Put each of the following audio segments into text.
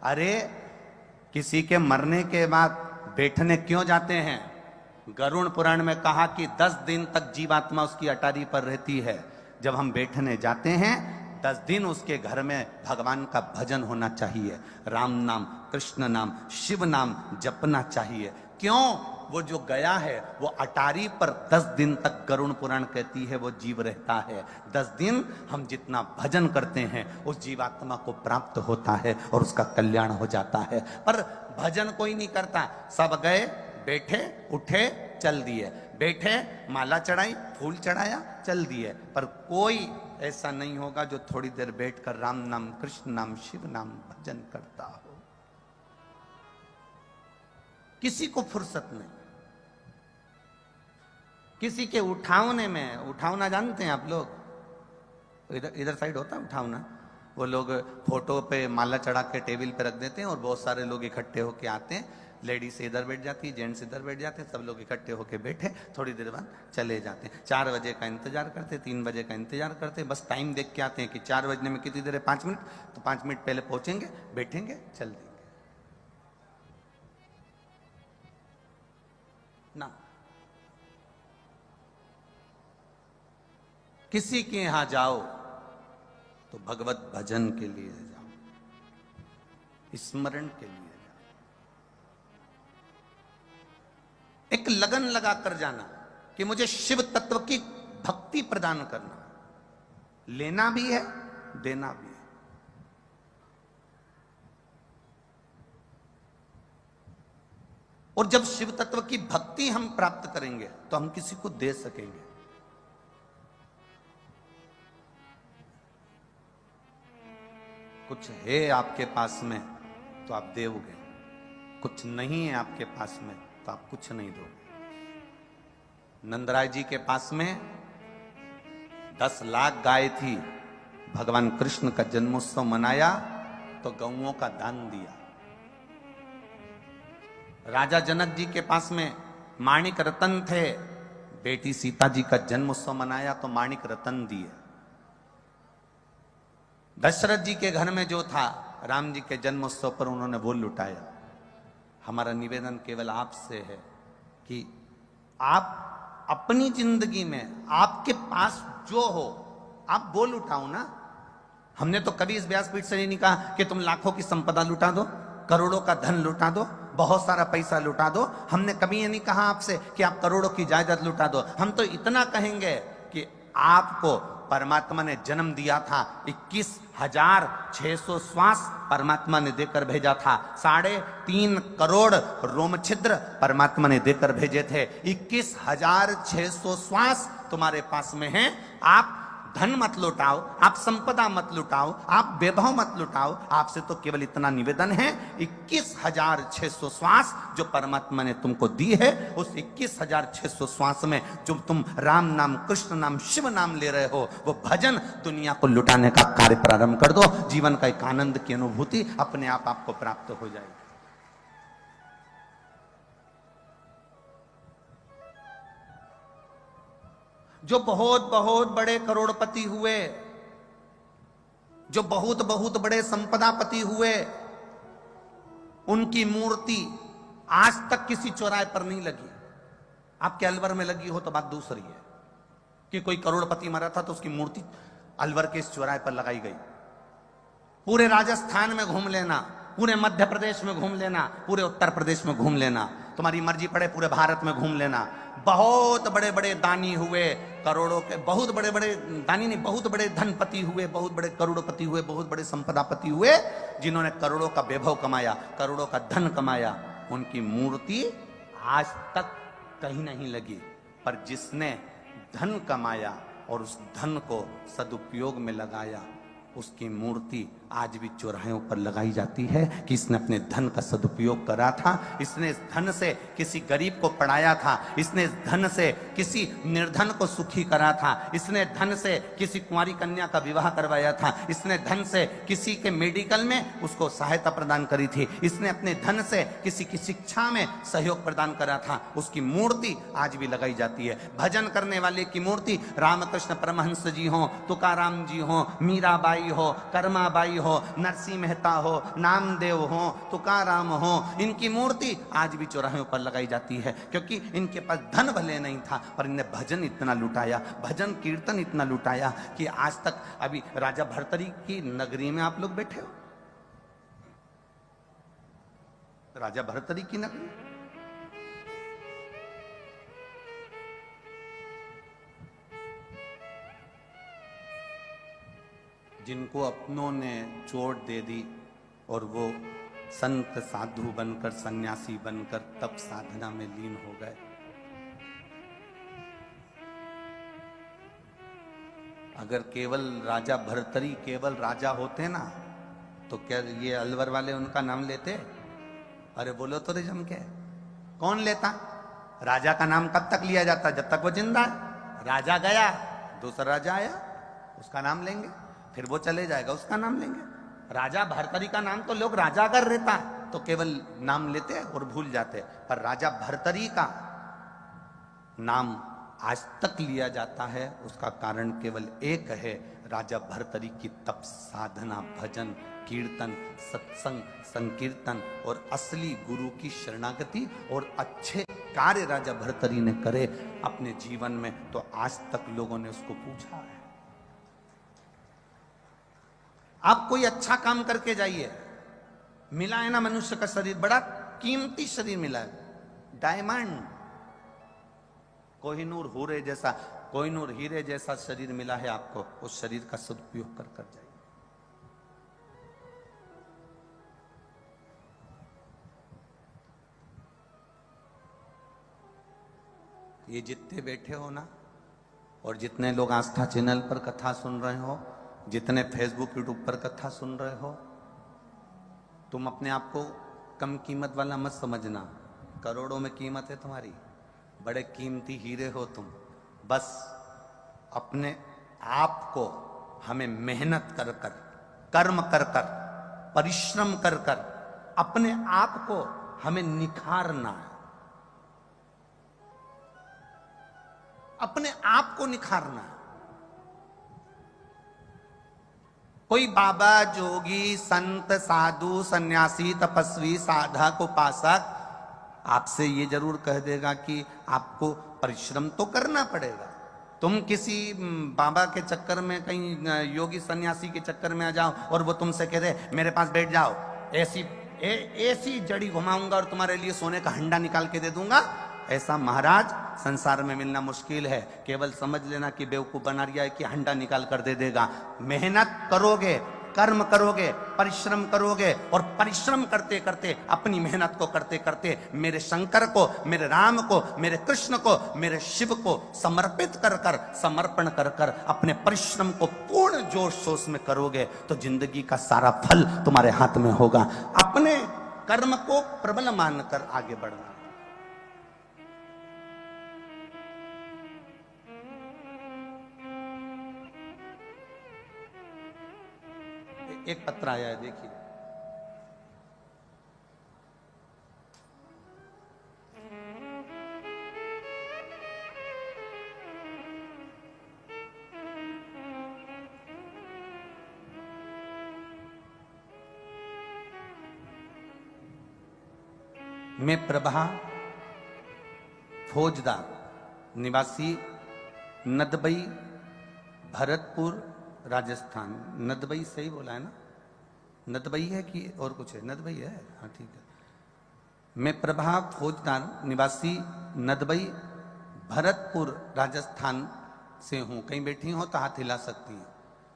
अरे किसी के मरने के बाद बैठने क्यों जाते हैं? गरुड़ पुराण में कहा कि 10 दिन तक जीवात्मा उसकी अटारी पर रहती है। जब हम बैठने जाते हैं 10 दिन उसके घर में भगवान का भजन होना चाहिए, राम नाम, कृष्ण नाम, शिव नाम जपना चाहिए। क्यों? वो जो गया है वो अटारी पर 10 दिन तक गरुड़ पुराण कहती है वो जीव रहता है। 10 दिन हम जितना भजन करते हैं उस जीवात्मा को प्राप्त होता है और उसका कल्याण हो जाता है। पर भजन कोई नहीं करता, सब गए, बैठे, उठे, चल दिए, बैठे, माला चढ़ाई, फूल चढ़ाया, चल दिए। पर कोई ऐसा नहीं होगा जो थोड़ी देर बैठकर राम नाम, कृष्ण नाम, शिव नाम भजन करता हो। किसी को फुर्सत नहीं। किसी के उठावने में, उठावना जानते हैं आप लोग? इधर साइड होता है उठावना। वो लोग फोटो पे माला चढ़ा के टेबल पे रख देते हैं और बहुत सारे लोग इकट्ठे होके आते हैं। लेडीज इधर बैठ जाती है, जेंट्स इधर बैठ जाते हैं, सब लोग इकट्ठे होके बैठे, थोड़ी देर बाद चले जाते हैं। 4 बजे का इंतजार करते, 3 बजे का इंतजार करते, बस टाइम देख के आते हैं कि 4 बजने में कितनी देर है, 5 मिनट, तो 5 मिनट पहले पहुंचेंगे, बैठेंगे, चल देंगे ना। किसी के यहां जाओ तो भगवत भजन के लिए जाओ, स्मरण के लिए जाओ, एक लगन लगा कर जाना कि मुझे शिव तत्व की भक्ति प्रदान करना, लेना भी है, देना भी है। और जब शिव तत्व की भक्ति हम प्राप्त करेंगे तो हम किसी को दे सकेंगे। कुछ है आपके पास में तो आप दोगे, कुछ नहीं है आपके पास में तो आप कुछ नहीं दोगे। नंदराय जी के पास में 10 लाख गाय थी, भगवान कृष्ण का जन्मोत्सव मनाया तो गौओं का दान दिया। राजा जनक जी के पास में माणिक रतन थे, बेटी सीता जी का जन्मोत्सव मनाया तो माणिक रतन दिए। दशरथ जी के घर में जो था, राम जी के जन्मोत्सव पर उन्होंने वो लुटाया। हमारा निवेदन केवल आपसे है कि आप अपनी जिंदगी में आपके पास जो हो आप वो लुटाओ ना। हमने तो कभी इस व्यासपीठ से नहीं कहा कि तुम लाखों की संपदा लुटा दो, करोड़ों का धन लुटा दो, बहुत सारा पैसा लुटा दो। हमने कभी ये नहीं कहा आपसे कि आप करोड़ों की जायदाद लुटा दो। हम तो इतना कहेंगे कि आपको परमात्मा ने जन्म दिया था, 21,600 श्वास परमात्मा ने देकर भेजा था, 3.5 करोड़ रोम छिद्र परमात्मा ने देकर भेजे थे। 21,600 श्वास तुम्हारे पास में हैं। आप धन मत लुटाओ, आप संपदा मत लुटाओ, आप वैभव मत लुटाओ। आपसे तो केवल इतना निवेदन है, 21,600 श्वास जो परमात्मा ने तुमको दी है, उस 21,600 श्वास में जो तुम राम नाम, कृष्ण नाम, शिव नाम ले रहे हो, वो भजन दुनिया को लुटाने का कार्य प्रारंभ कर दो। जीवन का एक आनंद की अनुभूति अपने आप आपको प्राप्त हो जाएगी। जो बहुत बहुत बड़े करोड़पति हुए, जो बहुत बहुत बड़े संपदापति हुए, उनकी मूर्ति आज तक किसी चौराहे पर नहीं लगी। आपके अलवर में लगी हो तो बात दूसरी है कि कोई करोड़पति मरा था तो उसकी मूर्ति अलवर के इस चौराहे पर लगाई गई। पूरे राजस्थान में घूम लेना, पूरे मध्य प्रदेश में घूम लेना, पूरे उत्तर प्रदेश में घूम लेना, तुम्हारी मर्जी पड़े पूरे भारत में घूम लेना। बहुत बड़े बड़े दानी हुए, करोड़ों के, बहुत बड़े बड़े दानी नहीं, बहुत बड़े धनपति हुए, बहुत बड़े करोड़पति हुए, बहुत बड़े संपदापति हुए, जिन्होंने करोड़ों का वैभव कमाया, करोड़ों का धन कमाया, उनकी मूर्ति आज तक कहीं नहीं लगी। पर जिसने धन कमाया और उस धन को सदुपयोग में लगाया, उसकी मूर्ति आज भी चौराहों पर लगाई जाती है कि इसने अपने धन का सदुपयोग करा था, इसने इस धन से किसी गरीब को पढ़ाया था, इसने इस धन से किसी निर्धन को सुखी करा था, इसने धन से किसी कुंवारी कन्या का विवाह करवाया था, इसने धन से किसी के मेडिकल में उसको सहायता प्रदान करी थी, इसने अपने धन से किसी की शिक्षा में सहयोग प्रदान करा था। उसकी मूर्ति आज भी लगाई जाती है। भजन करने वाले की मूर्ति रामकृष्ण परमहंस जी हो, तुकाराम जी हो, मीराबाई हो, कर्माबाई हो, नरसिंह मेहता हो, नामदेव हो, तुकाराम हो, इनकी मूर्ति आज भी चौराहों पर लगाई जाती है, क्योंकि इनके पास धन भले नहीं था पर इन्हें भजन इतना लुटाया, भजन कीर्तन इतना लुटाया कि आज तक अभी राजा भर्तरी की नगरी में आप लोग बैठे हो, राजा भर्तरी की नगरी, जिनको अपनों ने चोट दे दी और वो संत साधु बनकर, सन्यासी बनकर तप साधना में लीन हो गए। अगर केवल राजा भर्तरी केवल राजा होते ना तो क्या ये अलवर वाले उनका नाम लेते? अरे बोलो तो रे जम के, कौन लेता? राजा का नाम कब तक लिया जाता? जब तक वो जिंदा है। राजा गया, दूसरा राजा आया, उसका नाम लेंगे, फिर वो चले जाएगा, उसका नाम लेंगे। राजा भर्तरी का नाम तो लोग राजा अगर रहता तो केवल नाम लेते और भूल जाते, पर राजा भर्तरी का नाम आज तक लिया जाता है। उसका कारण केवल एक है, राजा भर्तरी की तप साधना, भजन कीर्तन, सत्संग, संकीर्तन और असली गुरु की शरणागति और अच्छे कार्य राजा भर्तरी ने करे अपने जीवन में, तो आज तक लोगों ने उसको पूछा है। आप कोई अच्छा काम करके जाइए, मिला है ना मनुष्य का शरीर, बड़ा कीमती शरीर मिला है, डायमंड, कोहिनूर हीरे जैसा, कोहिनूर हीरे जैसा शरीर मिला है आपको, उस शरीर का सदुपयोग कर कर जाइए। ये जितने बैठे हो ना, और जितने लोग आस्था चैनल पर कथा सुन रहे हो, जितने फेसबुक यूट्यूब पर कथा सुन रहे हो, तुम अपने आप को कम कीमत वाला मत समझना, करोड़ों में कीमत है तुम्हारी, बड़े कीमती हीरे हो तुम। बस अपने आप को हमें मेहनत कर कर, कर्म कर कर, परिश्रम कर कर अपने आप को हमें निखारना है, अपने आप को निखारना है। कोई बाबा, जोगी, संत, साधु, सन्यासी, तपस्वी, साधक, उपासक आपसे ये जरूर कह देगा कि आपको परिश्रम तो करना पड़ेगा। तुम किसी बाबा के चक्कर में, कहीं योगी सन्यासी के चक्कर में आ जाओ और वो तुमसे कह दे मेरे पास बैठ जाओ, ऐसी जड़ी घुमाऊंगा और तुम्हारे लिए सोने का हंडा निकाल के दे दूंगा, ऐसा महाराज संसार में मिलना मुश्किल है। केवल समझ लेना कि बेवकूफ बना रिया है कि हंडा निकाल कर दे देगा। मेहनत करोगे, कर्म करोगे, परिश्रम करोगे, और परिश्रम करते करते, अपनी मेहनत को करते करते मेरे शंकर को, मेरे राम को, मेरे कृष्ण को, मेरे शिव को समर्पित कर कर, समर्पण कर कर अपने परिश्रम को पूर्ण जोश शोश में करोगे तो जिंदगी का सारा फल तुम्हारे हाथ में होगा। अपने कर्म को प्रबल मानकर आगे बढ़ना। एक पत्र आया है, देखिए। मैं प्रभा फौजदार, निवासी नदबई, भरतपुर, राजस्थान। नदबई सही बोला है ना? नदबई है कि और कुछ है? नदबई है, हाँ ठीक है। मैं प्रभा फौजदार, निवासी नदबई, भरतपुर, राजस्थान से हूँ। कहीं बैठी हो तो हाथ हिला सकती हैं।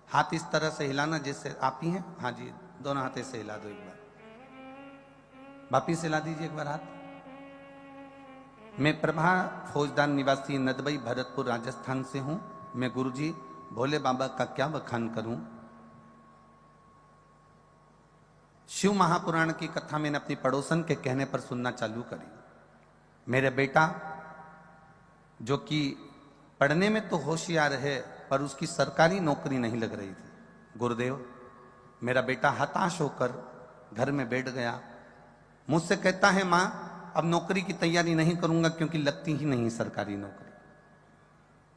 हाथ इस तरह से हिलाना जैसे आप ही हैं। हाँ जी, दोनों हाथे से हिला दो एक बार। वापिस हिला दीजिए एक बार हाथ। मैं प्रभा फौजदार, निवासी नदबई, भरतपुर, राजस्थान से हूँ। मैं गुरुजी भोले बाबा का क्या बखान करूं। शिव महापुराण की कथा मैंने अपनी पड़ोसन के कहने पर सुनना चालू करी। मेरे बेटा जो कि पढ़ने में तो होशियार है पर उसकी सरकारी नौकरी नहीं लग रही थी। गुरुदेव, मेरा बेटा हताश होकर घर में बैठ गया। मुझसे कहता है मां अब नौकरी की तैयारी नहीं करूंगा क्योंकि लगती ही नहीं सरकारी नौकरी।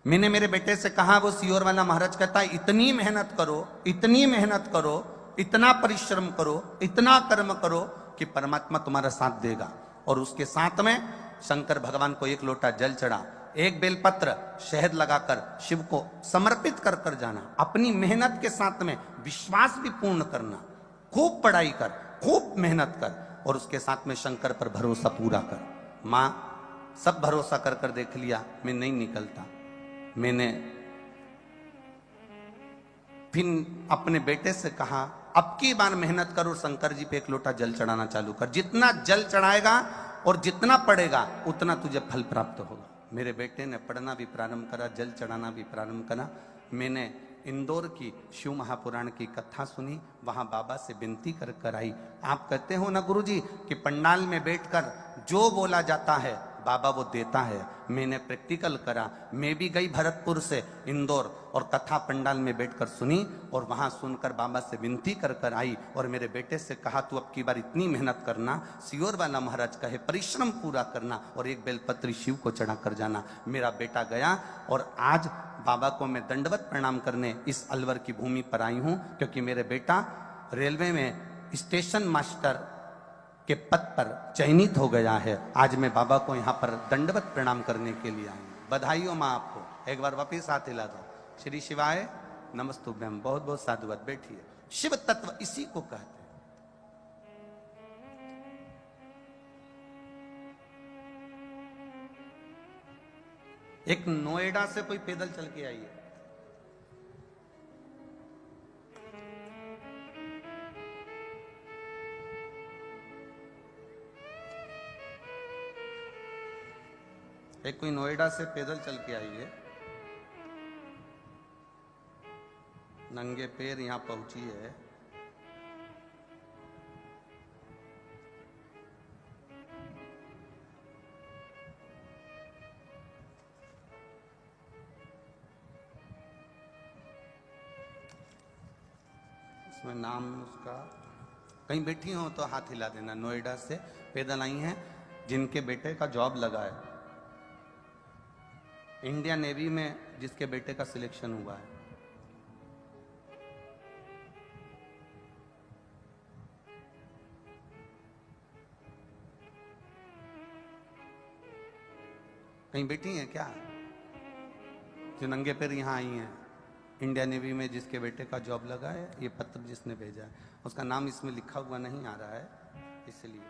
मैंने मेरे बेटे से कहा, वो सीहोर वाला महाराज कहता है इतनी मेहनत करो, इतनी मेहनत करो, इतना परिश्रम करो, इतना कर्म करो कि परमात्मा तुम्हारा साथ देगा। और उसके साथ में शंकर भगवान को एक लोटा जल चढ़ा, एक बेलपत्र शहद लगाकर शिव को समर्पित कर कर जाना। अपनी मेहनत के साथ में विश्वास भी पूर्ण करना, खूब पढ़ाई कर, खूब मेहनत कर, और उसके साथ में शंकर पर भरोसा पूरा कर। मां सब भरोसा कर कर देख लिया, मैं नहीं निकलता। मैंने फिर अपने बेटे से कहा, अब की बार मेहनत करो, शंकर जी पे एक लोटा जल चढ़ाना चालू कर। जितना जल चढ़ाएगा और जितना पड़ेगा उतना तुझे फल प्राप्त होगा। मेरे बेटे ने पढ़ना भी प्रारंभ करा, जल चढ़ाना भी प्रारंभ करा। मैंने इंदौर की शिव महापुराण की कथा सुनी, वहां बाबा से विनती कर कर आई। आप कहते हो ना गुरुजी कि पंडाल में बैठकर जो बोला जाता है बाबा वो देता है। मैंने प्रैक्टिकल करा। मैं भी गई भरतपुर से इंदौर और कथा पंडाल में बैठकर सुनी, और वहां सुनकर बाबा से विनती कर कर आई। और मेरे बेटे से कहा, तू अब की बार इतनी मेहनत करना, सियोर वाला महाराज कहे परिश्रम पूरा करना, और एक बेलपत्री शिव को चढ़ा कर जाना। मेरा बेटा गया, और आज बाबा को मैं दंडवत प्रणाम करने इस अलवर की भूमि पर आई हूं, क्योंकि मेरे बेटा रेलवे में स्टेशन मास्टर के पद पर चयनित हो गया है। आज मैं बाबा को यहाँ पर दंडवत प्रणाम करने के लिए आई हूँ। बधाई हो माँ आपको। एक बार वापिस हाथ हिला दो। श्री शिवाय नमस्तुभ्यम। बहुत बहुत साधुवाद। बैठिए। शिव तत्व इसी को कहते हैं। एक नोएडा से कोई पैदल चल के आई है, एक कोई नोएडा से पैदल चल के आई है, नंगे पैर यहां पहुंची है। इसमें नाम उसका, कहीं बैठी हो तो हाथ हिला देना। नोएडा से पैदल आई हैं, जिनके बेटे का जॉब लगा है इंडियन नेवी में, जिसके बेटे का सिलेक्शन हुआ है। कहीं बैठी हैं क्या, जो नंगे पैर यहां आई हैं? इंडियन नेवी में जिसके बेटे का जॉब लगा है, ये पत्र जिसने भेजा है, उसका नाम इसमें लिखा हुआ नहीं आ रहा है, इसलिए।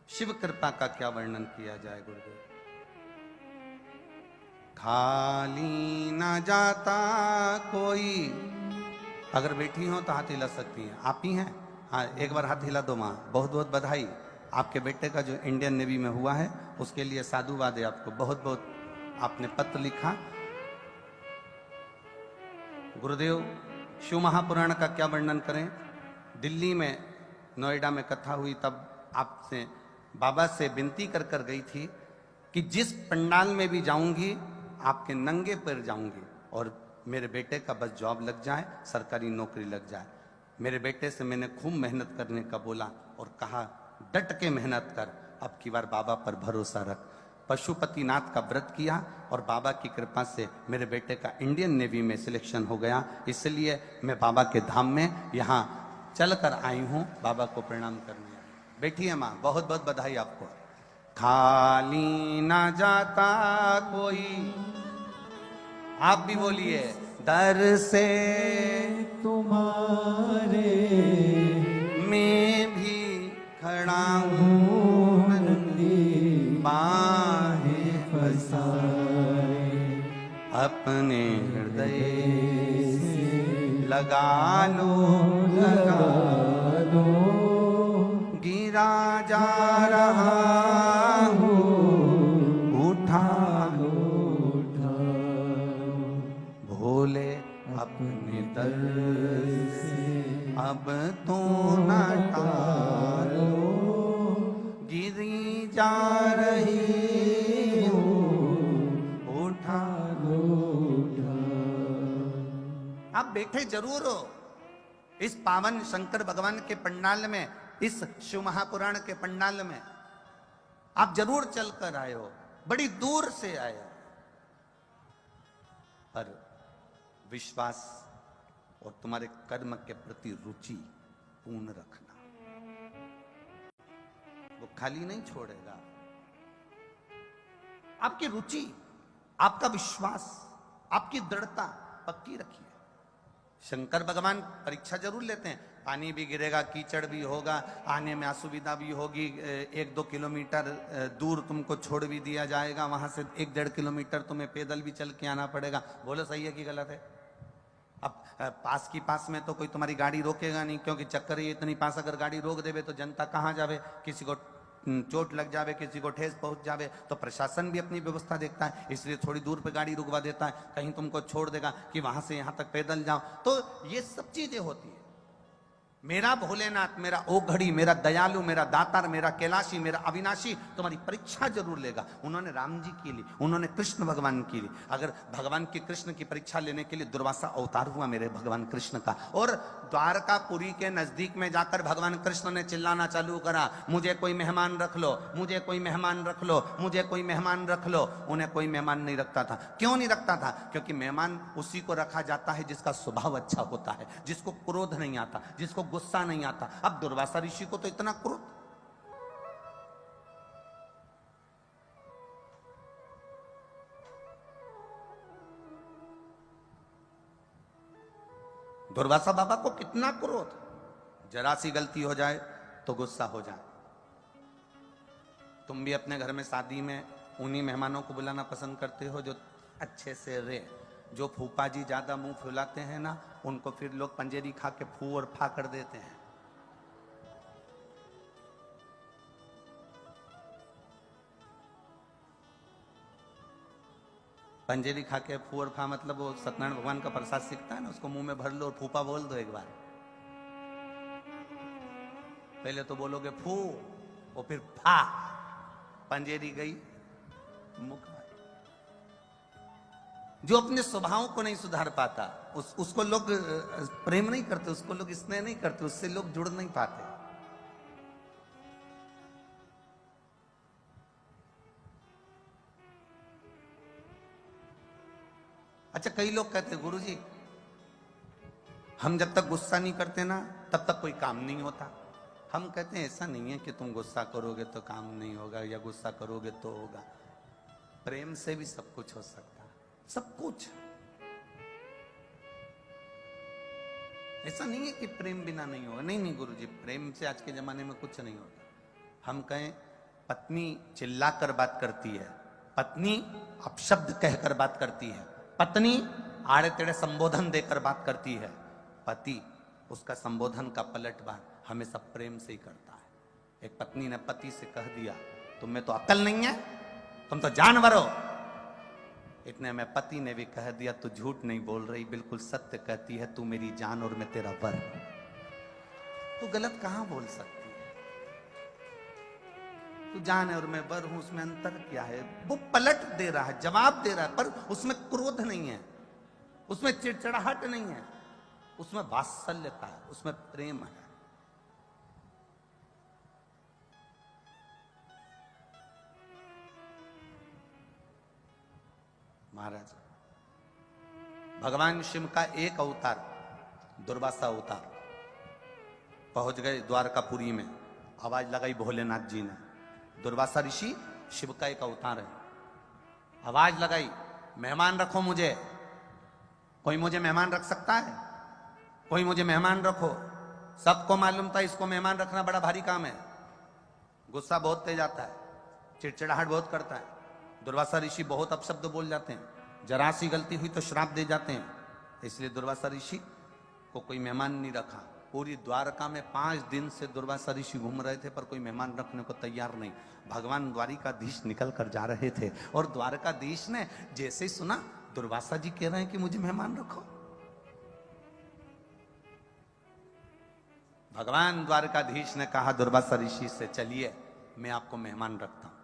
शिव कृपा का क्या वर्णन किया जाए गुरुदेव। खाली ना जाता कोई। अगर बैठी हो तो हाथ हिला सकती हैं। आप ही हैं? हाँ, एक बार हाथ हिला दो माँ। बहुत बहुत बधाई। आपके बेटे का जो इंडियन नेवी में हुआ है उसके लिए साधुवाद है आपको। बहुत बहुत आपने पत्र लिखा। गुरुदेव, शिव महापुराण का क्या वर्णन करें। दिल्ली में नोएडा में कथा हुई, तब आपसे बाबा से विनती कर कर गई थी कि जिस पंडाल में भी जाऊंगी आपके नंगे पैर जाऊंगी, और मेरे बेटे का बस जॉब लग जाए, सरकारी नौकरी लग जाए। मेरे बेटे से मैंने खूब मेहनत करने का बोला और कहा, डट के मेहनत कर, अब की बार बाबा पर भरोसा रख। पशुपतिनाथ का व्रत किया और बाबा की कृपा से मेरे बेटे का इंडियन नेवी में सिलेक्शन हो गया। इसलिए मैं बाबा के धाम में यहाँ चल कर आई हूँ बाबा को प्रणाम करने। बैठिए माँ, बहुत बहुत बधाई आपको। खाली ना जाता कोई। आप भी बोलिए, दर से तुम्हारे मैं भी खड़ा हूँ, बाहें फसाए अपने हृदय से लगा लो, लगा लो। गिरा जा रहा हूँ, उठा लो, उठा भोले अपने दर से अब तो न टालो। गिरी जा रही हूँ, उठा लो, उठा। आप बैठे जरूर हो इस पावन शंकर भगवान के पंडाल में, इस शिव महापुराण के पंडाल में आप जरूर चलकर आए हो, बड़ी दूर से आए हो। पर विश्वास और तुम्हारे कर्म के प्रति रुचि पूर्ण रखना। वो खाली नहीं छोड़ेगा। आपकी रुचि, आपका विश्वास, आपकी दृढ़ता पक्की रखिए। शंकर भगवान परीक्षा जरूर लेते हैं। पानी भी गिरेगा, कीचड़ भी होगा, आने में असुविधा भी होगी, 1-2 किलोमीटर दूर तुमको छोड़ भी दिया जाएगा, वहां से 1-1.5 किलोमीटर तुम्हें पैदल भी चल के आना पड़ेगा। बोलो सही है कि गलत है? अब पास की पास में तो कोई तुम्हारी गाड़ी रोकेगा नहीं, क्योंकि चक्कर ही इतनी पास, अगर गाड़ी रोक देवे तो जनता कहाँ जावे, किसी को चोट लग जावे, किसी को ठेस पहुंच जावे, तो प्रशासन भी अपनी व्यवस्था देखता है, इसलिए थोड़ी दूर पे गाड़ी रुकवा देता है, कहीं तुमको छोड़ देगा कि वहां से यहां तक पैदल जाओ। तो ये सब चीजें होती है। मेरा भोलेनाथ, मेरा ओघड़ी, मेरा दयालु, मेरा दातार, मेरा कैलाशी, मेरा अविनाशी तुम्हारी परीक्षा जरूर लेगा। उन्होंने राम जी की ली, उन्होंने कृष्ण भगवान की ली। अगर भगवान की कृष्ण की परीक्षा लेने के लिए दुर्वासा अवतार हुआ मेरे भगवान कृष्ण का, और द्वारकापुरी के नजदीक में जाकर भगवान कृष्ण ने चिल्लाना चालू करा, मुझे कोई मेहमान रख लो, मुझे कोई मेहमान रख लो, मुझे कोई मेहमान रख लो। उन्हें कोई मेहमान नहीं रखता था। क्यों नहीं रखता था? क्योंकि मेहमान उसी को रखा जाता है जिसका स्वभाव अच्छा होता है, जिसको क्रोध नहीं आता, जिसको गुस्सा नहीं आता। अब दुर्वासा ऋषि को तो इतना क्रोध। दुर्वासा बाबा को कितना क्रोध, जरा सी गलती हो जाए तो गुस्सा हो जाए। तुम भी अपने घर में शादी में उन्हीं मेहमानों को बुलाना पसंद करते हो जो अच्छे से रहे। जो फूफा जी ज्यादा मुंह फुलाते हैं ना, उनको फिर लोग पंजेरी खा के फू और फा कर देते हैं। पंजेरी खा के फू और फा मतलब वो सत्यनारायण भगवान का प्रसाद सीखता है ना, उसको मुंह में भर लो और फूफा बोल दो एक बार। पहले तो बोलोगे फू और फिर फा, पंजेरी गई मुख। जो अपने स्वभाव को नहीं सुधार पाता उसको लोग प्रेम नहीं करते, उसको लोग स्नेह नहीं करते, उससे लोग जुड़ नहीं पाते। अच्छा, कई लोग कहते हैं गुरुजी हम जब तक गुस्सा नहीं करते ना तब तक कोई काम नहीं होता। हम कहते हैं ऐसा नहीं है कि तुम गुस्सा करोगे तो काम नहीं होगा या गुस्सा करोगे तो होगा। प्रेम से भी सब कुछ हो सकता है, सब कुछ। ऐसा नहीं है कि प्रेम बिना नहीं होगा। नहीं नहीं गुरुजी, प्रेम से आज के जमाने में कुछ नहीं होता। हम कहें पत्नी चिल्लाकर बात करती है, पत्नी अपशब्द कहकर बात करती है, पत्नी आड़े तेड़े संबोधन देकर बात करती है, पति उसका संबोधन का पलटवार हमेशा प्रेम से ही करता है। एक पत्नी ने पति से कह दिया तुम में तो अक्ल नहीं है, तुम तो जानवर हो। इतने में पति ने भी कह दिया तू झूठ नहीं बोल रही, बिल्कुल सत्य कहती है, तू मेरी जान और मैं तेरा वर। तू गलत कहां बोल सकती है? तू जान है और मैं वर हूं, उसमें अंतर क्या है? वो पलट दे रहा है, जवाब दे रहा है, पर उसमें क्रोध नहीं है, उसमें चिड़चिड़ाहट नहीं है, उसमें वात्सल्यता है, उसमें प्रेम है। महाराज, भगवान शिव का एक अवतार दुर्वासा अवतार, पहुंच गए द्वारकापुरी में, आवाज लगाई भोलेनाथ जी ने, दुर्वासा ऋषि शिव का एक अवतार है। आवाज लगाई मेहमान रखो मुझे। कोई मुझे मेहमान रख सकता है? कोई मुझे मेहमान रखो। सबको मालूम था इसको मेहमान रखना बड़ा भारी काम है। गुस्सा बहुत तेज आता है, चिड़चिड़ाहट बहुत करता है। दुर्वासा ऋषि बहुत अपशब्द बोल जाते हैं, जरा सी गलती हुई तो श्राप दे जाते हैं। इसलिए दुर्वासा ऋषि को कोई मेहमान नहीं रखा। पूरी द्वारका में 5 दिन से दुर्वासा ऋषि घूम रहे थे, पर कोई मेहमान रखने को तैयार नहीं। भगवान द्वारिकाधीश निकल कर जा रहे थे और द्वारकाधीश ने जैसे ही सुना दुर्वासा जी कह रहे हैं कि मुझे मेहमान रखो, भगवान द्वारकाधीश ने कहा दुर्वासा ऋषि से चलिए मैं आपको मेहमान रखता हूं।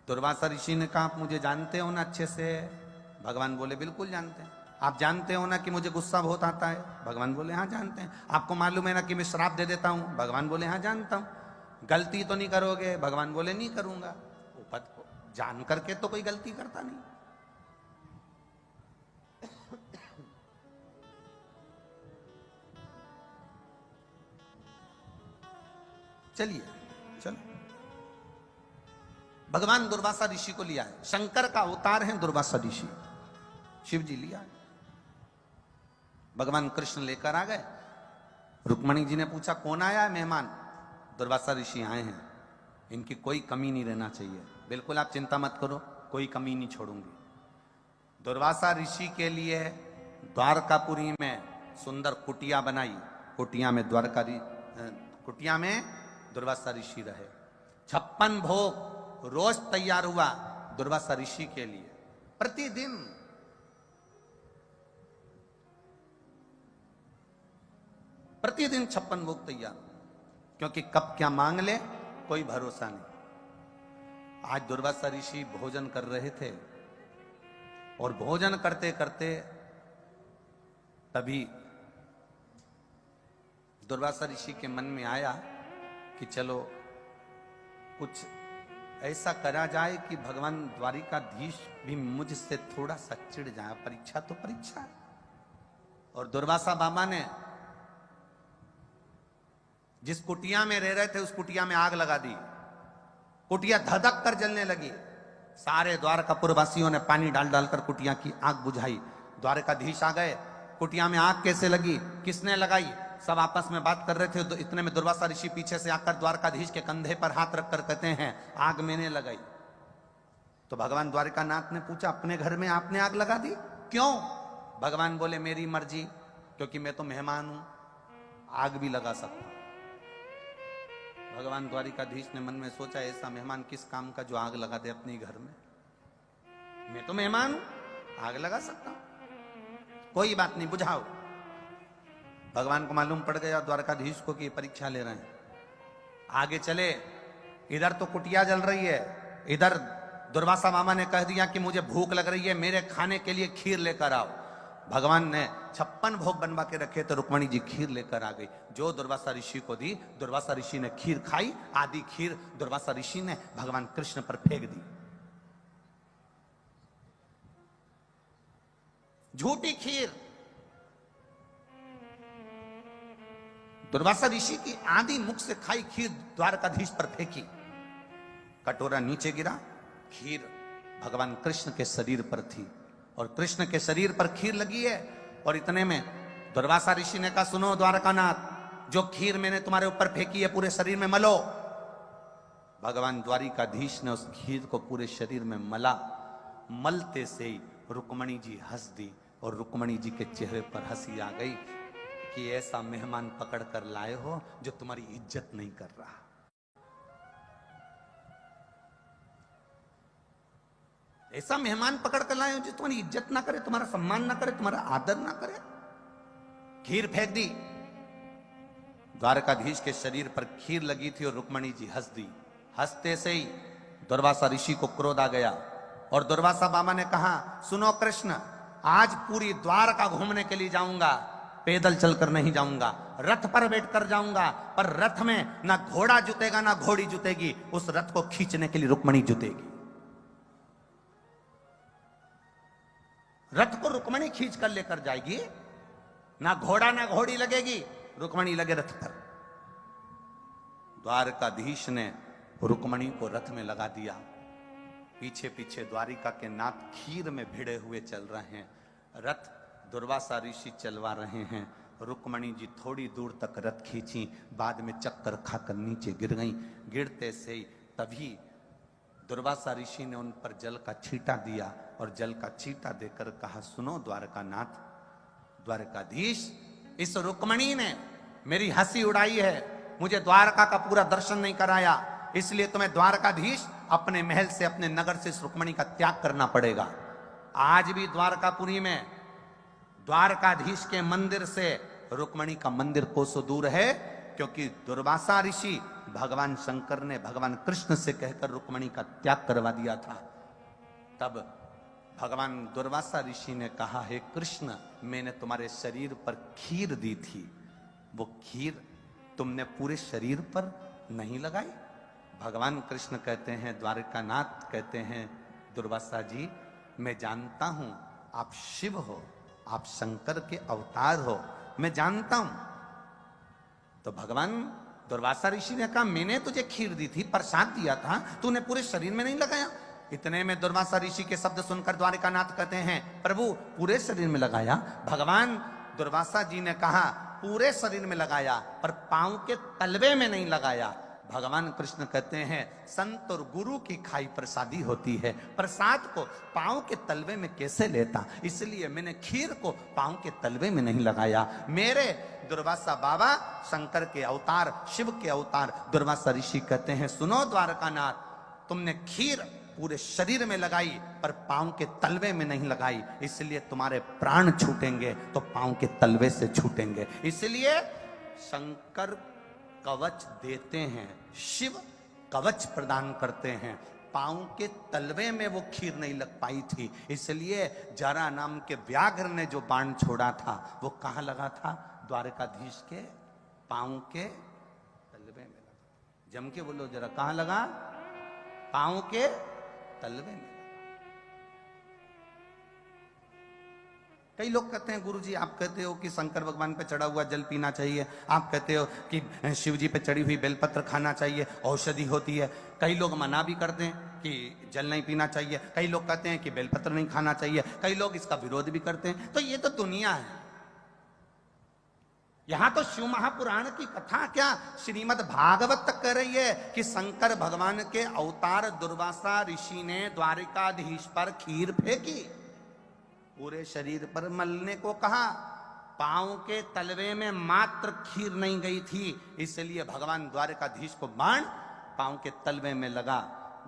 दुर्वासा ऋषि ने कहा आप मुझे जानते हो ना अच्छे से? भगवान बोले बिल्कुल जानते हैं। आप जानते हो ना कि मुझे गुस्सा बहुत आता है? भगवान बोले हाँ जानते हैं। आपको मालूम है ना कि मैं श्राप दे देता हूं? भगवान बोले हाँ जानता हूं। गलती तो नहीं करोगे? भगवान बोले नहीं करूंगा। उपद को जान करके तो कोई गलती करता नहीं। चलिए चलो। भगवान दुर्वासा ऋषि को लिया है, शंकर का अवतार है दुर्वासा ऋषि, शिव जी लिया है। भगवान कृष्ण लेकर आ गए। रुक्मणी जी ने पूछा कौन आया है मेहमान? दुर्वासा ऋषि आए हैं, इनकी कोई कमी नहीं रहना चाहिए। बिल्कुल आप चिंता मत करो, कोई कमी नहीं छोड़ूंगी। दुर्वासा ऋषि के लिए द्वारकापुरी में सुंदर कुटिया बनाई, कुटिया में कुटिया में दुर्वासा ऋषि रहे। 56 भोग रोज तैयार हुआ दुर्वासा ऋषि के लिए, प्रतिदिन 56 भोग तैयार, क्योंकि कब क्या मांग ले कोई भरोसा नहीं। आज दुर्वासा ऋषि भोजन कर रहे थे और भोजन करते करते तभी दुर्वासा ऋषि के मन में आया कि चलो कुछ ऐसा करा जाए कि भगवान द्वारिकाधीश भी मुझसे थोड़ा सा चिढ़ जाए। परीक्षा तो परीक्षा है। और दुर्वासा बाबा ने जिस कुटिया में रह रहे थे उस कुटिया में आग लगा दी। कुटिया धधक कर जलने लगी। सारे द्वारकापुर वासियों ने पानी डाल डालकर कुटिया की आग बुझाई। द्वारकाधीश आ गए। कुटिया में आग कैसे लगी, किसने लगाई, सब आपस में बात कर रहे थे। इतने में दुर्वासा ऋषि पीछे से आकर द्वारकाधीश के कंधे पर हाथ रखकर कहते हैं आग मैंने लगाई। तो भगवान द्वारिकानाथ ने पूछा अपने घर में आपने आग लगा दी, क्यों? भगवान बोले मेरी मर्जी, क्योंकि मैं तो मेहमान हूं, आग भी लगा सकता हूं। भगवान द्वारिकाधीश ने मन में सोचा ऐसा मेहमान किस काम का जो आग लगा दे अपने घर में। मैं तो मेहमान हूं, आग लगा सकता हूं, कोई बात नहीं, बुझाओ। भगवान को मालूम पड़ गया द्वारकाधीश को कि परीक्षा ले रहे हैं। आगे चले, इधर तो कुटिया जल रही है, इधर दुर्वासा मामा ने कह दिया कि मुझे भूख लग रही है, मेरे खाने के लिए खीर लेकर आओ। भगवान ने 56 भोग बनवा के रखे तो रुक्मणी जी खीर लेकर आ गई, जो दुर्वासा ऋषि को दी। दुर्वासा ऋषि ने खीर खाई, आधी खीर दुर्वासा ऋषि ने भगवान कृष्ण पर फेंक दी। झूठी खीर दुर्वासा ऋषि की आधी मुख से खाई खीर द्वारकाधीश पर फेंकी। कटोरा नीचे गिरा, खीर भगवान कृष्ण के शरीर पर थी और कृष्ण के शरीर पर खीर लगी है। और इतने में दुर्वासा ऋषि ने कहा सुनो द्वारकानाथ, जो खीर मैंने तुम्हारे ऊपर फेंकी है पूरे शरीर में मलो। भगवान द्वारिकाधीश ने उस खीर को पूरे शरीर में मला। मलते से ही रुक्मणी जी हंस दी और रुक्मणी जी के चेहरे पर हंसी आ गई कि ऐसा मेहमान पकड़ कर लाए हो जो तुम्हारी इज्जत नहीं कर रहा। ऐसा मेहमान पकड़ कर लाए हो जो तुम्हारी इज्जत ना करे, तुम्हारा सम्मान ना करे, तुम्हारा आदर ना करे। खीर फेंक दी। द्वारकाधीश के शरीर पर खीर लगी थी और रुक्मणी जी हंस दी। हंसते से ही दुर्वासा ऋषि को क्रोध आ गया और दुर्वासा बाबा ने कहा सुनो कृष्ण, आज पूरी द्वारका घूमने के लिए जाऊंगा, पैदल चलकर नहीं जाऊंगा, रथ पर बैठकर जाऊंगा, पर रथ में ना घोड़ा जुतेगा ना घोड़ी जुतेगी, उस रथ को खींचने के लिए रुक्मणी जुतेगी। रथ को रुक्मणी खींच कर लेकर जाएगी, ना घोड़ा ना घोड़ी लगेगी, रुक्मणी लगे रथ पर। द्वारकाधीश ने रुक्मणी को रथ में लगा दिया। पीछे पीछे द्वारिका के नाथ खीर में भिड़े हुए चल रहे हैं। रथ दुर्वासा ऋषि चलवा रहे हैं। रुक्मणी जी थोड़ी दूर तक रथ खींची, बाद में चक्कर खाकर नीचे गिर गईं। गिरते से ही तभी दुर्वासा ऋषि ने उन पर जल का छींटा दिया और जल का छींटा देकर कहा सुनो द्वारकानाथ, द्वारकाधीश, इस रुक्मणी ने मेरी हंसी उड़ाई है, मुझे द्वारका का पूरा दर्शन नहीं कराया, इसलिए तुम्हें द्वारकाधीश अपने महल से, अपने नगर से इस रुक्मणी का त्याग करना पड़ेगा। आज भी द्वारकापुरी में द्वारकाधीश के मंदिर से रुक्मणी का मंदिर कोसों दूर है, क्योंकि दुर्वासा ऋषि भगवान शंकर ने भगवान कृष्ण से कहकर रुक्मणी का त्याग करवा दिया था। तब भगवान दुर्वासा ऋषि ने कहा हे कृष्ण, मैंने तुम्हारे शरीर पर खीर दी थी, वो खीर तुमने पूरे शरीर पर नहीं लगाई। भगवान कृष्ण कहते हैं, द्वारकानाथ कहते हैं दुर्वासा जी, मैं जानता हूं आप शिव हो, आप शंकर के अवतार हो, मैं जानता हूं। तो भगवान दुर्वासा ऋषि ने कहा मैंने तुझे खीर दी थी, प्रसाद दिया था, तूने पूरे शरीर में नहीं लगाया। इतने में दुर्वासा ऋषि के शब्द सुनकर द्वारिकानाथ कहते हैं प्रभु पूरे शरीर में लगाया। भगवान दुर्वासा जी ने कहा पूरे शरीर में लगाया पर पांव के तलवे में नहीं लगाया। भगवान कृष्ण कहते हैं संत और गुरु की खाई प्रसादी होती है, प्रसाद को पांव के तलवे में कैसे लेता, इसलिए मैंने खीर को पांव के तलवे में नहीं लगाया। मेरे दुर्वासा बाबा शंकर के अवतार, शिव के अवतार दुर्वासा ऋषि कहते हैं सुनो द्वारकानाथ, तुमने खीर पूरे शरीर में लगाई पर पांव के तलवे में नहीं लगाई, इसलिए तुम्हारे प्राण छूटेंगे तो पांव के तलवे से छूटेंगे। इसलिए शंकर कवच देते हैं, शिव कवच प्रदान करते हैं। पांव के तलवे में वो खीर नहीं लग पाई थी, इसलिए जरा नाम के व्याघ्र ने जो बाण छोड़ा था वो कहां लगा था? द्वारकाधीश के पांव के तलवे में लगा। जम के बोलो जरा, कहां लगा? पांव के तलवे में। कई लोग कहते हैं गुरुजी आप कहते हो कि शंकर भगवान पे चढ़ा हुआ जल पीना चाहिए, आप कहते हो कि शिव जी पे चढ़ी हुई बेलपत्र खाना चाहिए, औषधि होती है। कई लोग मना भी करते हैं कि जल नहीं पीना चाहिए, कई लोग कहते हैं कि बेलपत्र नहीं खाना चाहिए, कई लोग इसका विरोध भी करते हैं। तो ये तो दुनिया है। यहां तो शिव महापुराण की कथा क्या श्रीमद् भागवत तक कह रही है कि शंकर भगवान के अवतार दुर्वासा ऋषि ने द्वारिकाधीश पर खीर फेंकी, पूरे शरीर पर मलने को कहा, पांव के तलवे में मात्र खीर नहीं गई थी, इसलिए भगवान द्वारकाधीश को बाण पांव के तलवे में लगा।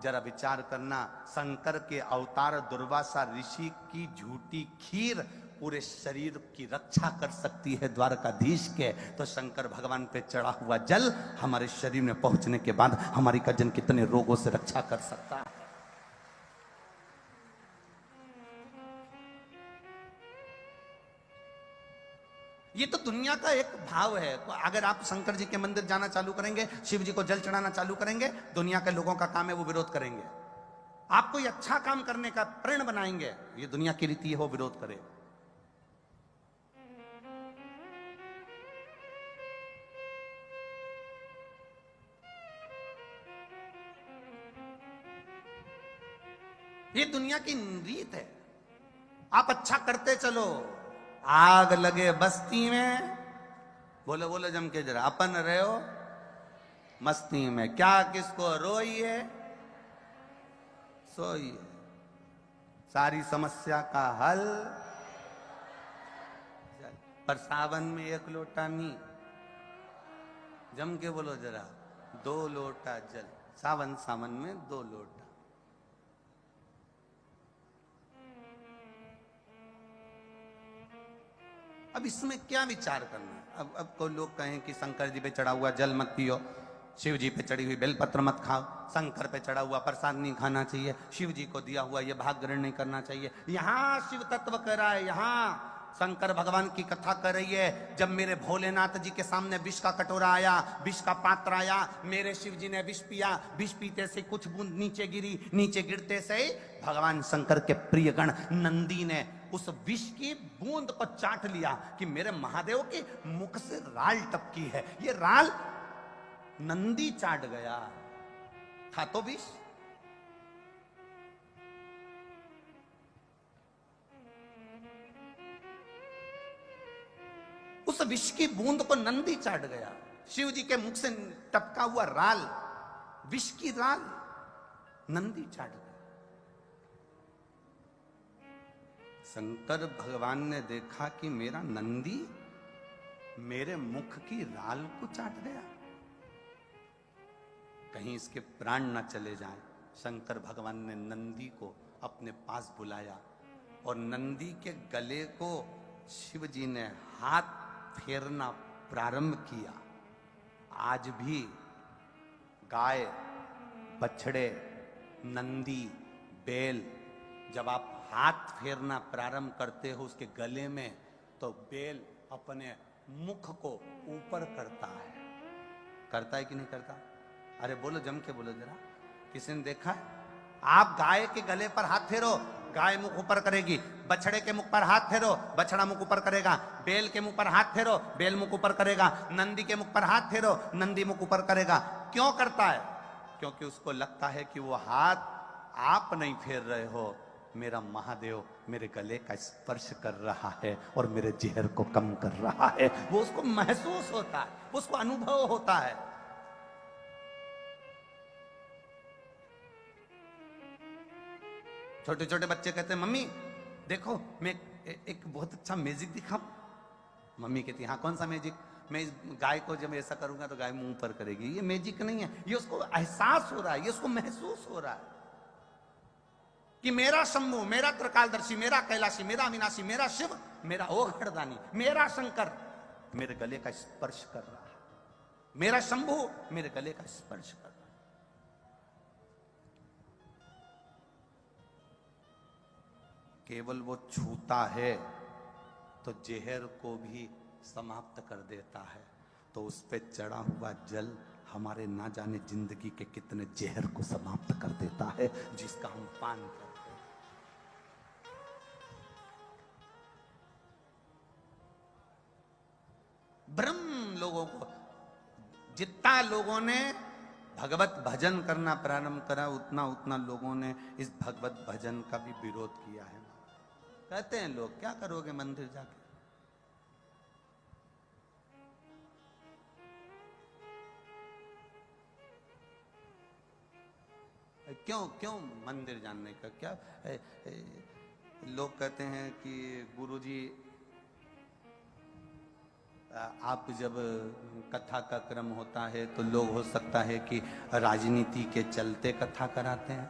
जरा विचार करना, शंकर के अवतार दुर्वासा ऋषि की झूठी खीर पूरे शरीर की रक्षा कर सकती है द्वारकाधीश के, तो शंकर भगवान पे चढ़ा हुआ जल हमारे शरीर में पहुंचने के बाद हमारी कजन कितने रोगों से रक्षा कर सकता है। ये तो दुनिया का एक भाव है। अगर आप शंकर जी के मंदिर जाना चालू करेंगे, शिव जी को जल चढ़ाना चालू करेंगे, दुनिया के लोगों का काम है वो विरोध करेंगे। आप कोई अच्छा काम करने का प्रण बनाएंगे, ये दुनिया की रीति है वो विरोध करे। ये दुनिया की रीत है। आप अच्छा करते चलो, आग लगे बस्ती में, बोलो बोलो जम के जरा, अपन रहे हो मस्ती में, क्या किसको रोइए सोइए, सारी समस्या का हल। पर सावन में एक लोटा नहीं, जम के बोलो जरा, 2 लोटा जल, सावन सावन में 2 लोटा। अब इसमें क्या विचार करना है? अब कोई लोग कहें कि शंकर जी पे चढ़ा हुआ जल मत पियो, शिव जी पे चढ़ी हुई बेलपत्र मत खाओ, शंकर पे चढ़ा हुआ प्रसाद नहीं खाना चाहिए, शिव जी को दिया हुआ ये भाग ग्रहण नहीं करना चाहिए। यहां शिव तत्व कह रहा है, यहां शंकर भगवान की कथा कर रही है। जब मेरे भोलेनाथ जी के सामने विष का कटोरा आया, विष का पात्र आया, मेरे शिव जी ने विष पिया, विष पीते से कुछ बूंद नीचे गिरी, नीचे गिरते से भगवान शंकर के प्रिय गण नंदी ने उस विष की बूंद को चाट लिया कि मेरे महादेव के मुख से राल टपकी है। ये राल नंदी चाट गया, था तो विष। उस विष की बूंद को नंदी चाट गया। शिव जी के मुख से टपका हुआ राल, विष की राल नंदी चाट गया। शंकर भगवान ने देखा कि मेरा नंदी मेरे मुख की राल को चाट गया, कहीं इसके प्राण न चले जाएं। शंकर भगवान ने नंदी को अपने पास बुलाया और नंदी के गले को शिव जी ने हाथ फेरना प्रारंभ किया। आज भी गाय, बछड़े, नंदी, बैल, जब आप हाथ फेरना प्रारंभ करते हो उसके गले में, तो बैल अपने मुख को ऊपर करता है कि नहीं करता? अरे बोलो, जम के बोलो जरा, किसी ने देखा है? आप गाय के गले पर हाथ फेरो, गाय मुख ऊपर करेगी। बछड़े के मुख पर हाथ फेरो, बछड़ा मुख ऊपर करेगा। बैल के मुख पर हाथ फेरो, बैल मुख ऊपर करेगा। नंदी के मुख पर हाथ फेरो, नंदी मुख ऊपर करेगा। क्यों करता है? क्योंकि उसको लगता है कि वो हाथ आप नहीं फेर रहे हो, मेरा महादेव मेरे गले का स्पर्श कर रहा है और मेरे जहर को कम कर रहा है। वो उसको महसूस होता है, उसको अनुभव होता है। छोटे छोटे बच्चे कहते हैं मम्मी देखो मैं एक बहुत अच्छा मैजिक दिखाऊं। मम्मी कहती हाँ कौन सा मैजिक? मैं इस गाय को जब ऐसा करूंगा तो गाय मुंह पर करेगी। ये मैजिक नहीं है, ये उसको एहसास हो रहा है, ये उसको महसूस हो रहा है कि मेरा शंभु, मेरा त्रिकालदर्शी, मेरा कैलाशी, मेरा अविनाशी, मेरा शिव, मेरा ओघड़दानी, मेरा शंकर मेरे गले का स्पर्श कर रहा है। मेरा शंभु मेरे गले का स्पर्श कर रहा है। केवल वो छूता है तो जहर को भी समाप्त कर देता है। तो उस पे चढ़ा हुआ जल हमारे ना जाने जिंदगी के कितने जहर को समाप्त कर देता है, जिसका हम पान करते हैं। ब्रह्म लोगों को, जितना लोगों ने भगवत भजन करना प्रारंभ करा उतना उतना लोगों ने इस भगवत भजन का भी विरोध किया है। कहते हैं लोग क्या करोगे मंदिर जाके? क्यों क्यों मंदिर जानने का क्या? लोग कहते हैं कि गुरुजी आप जब कथा का क्रम होता है तो लोग हो सकता है कि राजनीति के चलते कथा कराते हैं,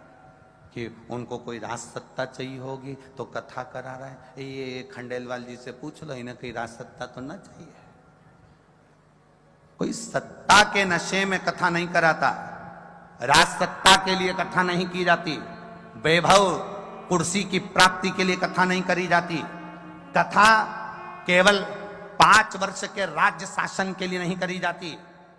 कि उनको कोई राज सत्ता चाहिए होगी तो कथा करा रहा है। ये खंडेलवाल जी से पूछ लो, इन्हें कोई राज सत्ता तो ना चाहिए। कोई सत्ता के नशे में कथा नहीं कराता, राज सत्ता के लिए कथा नहीं की जाती, वैभव कुर्सी की प्राप्ति के लिए कथा नहीं करी जाती। कथा केवल 5 वर्ष के राज्य शासन के लिए नहीं करी जाती।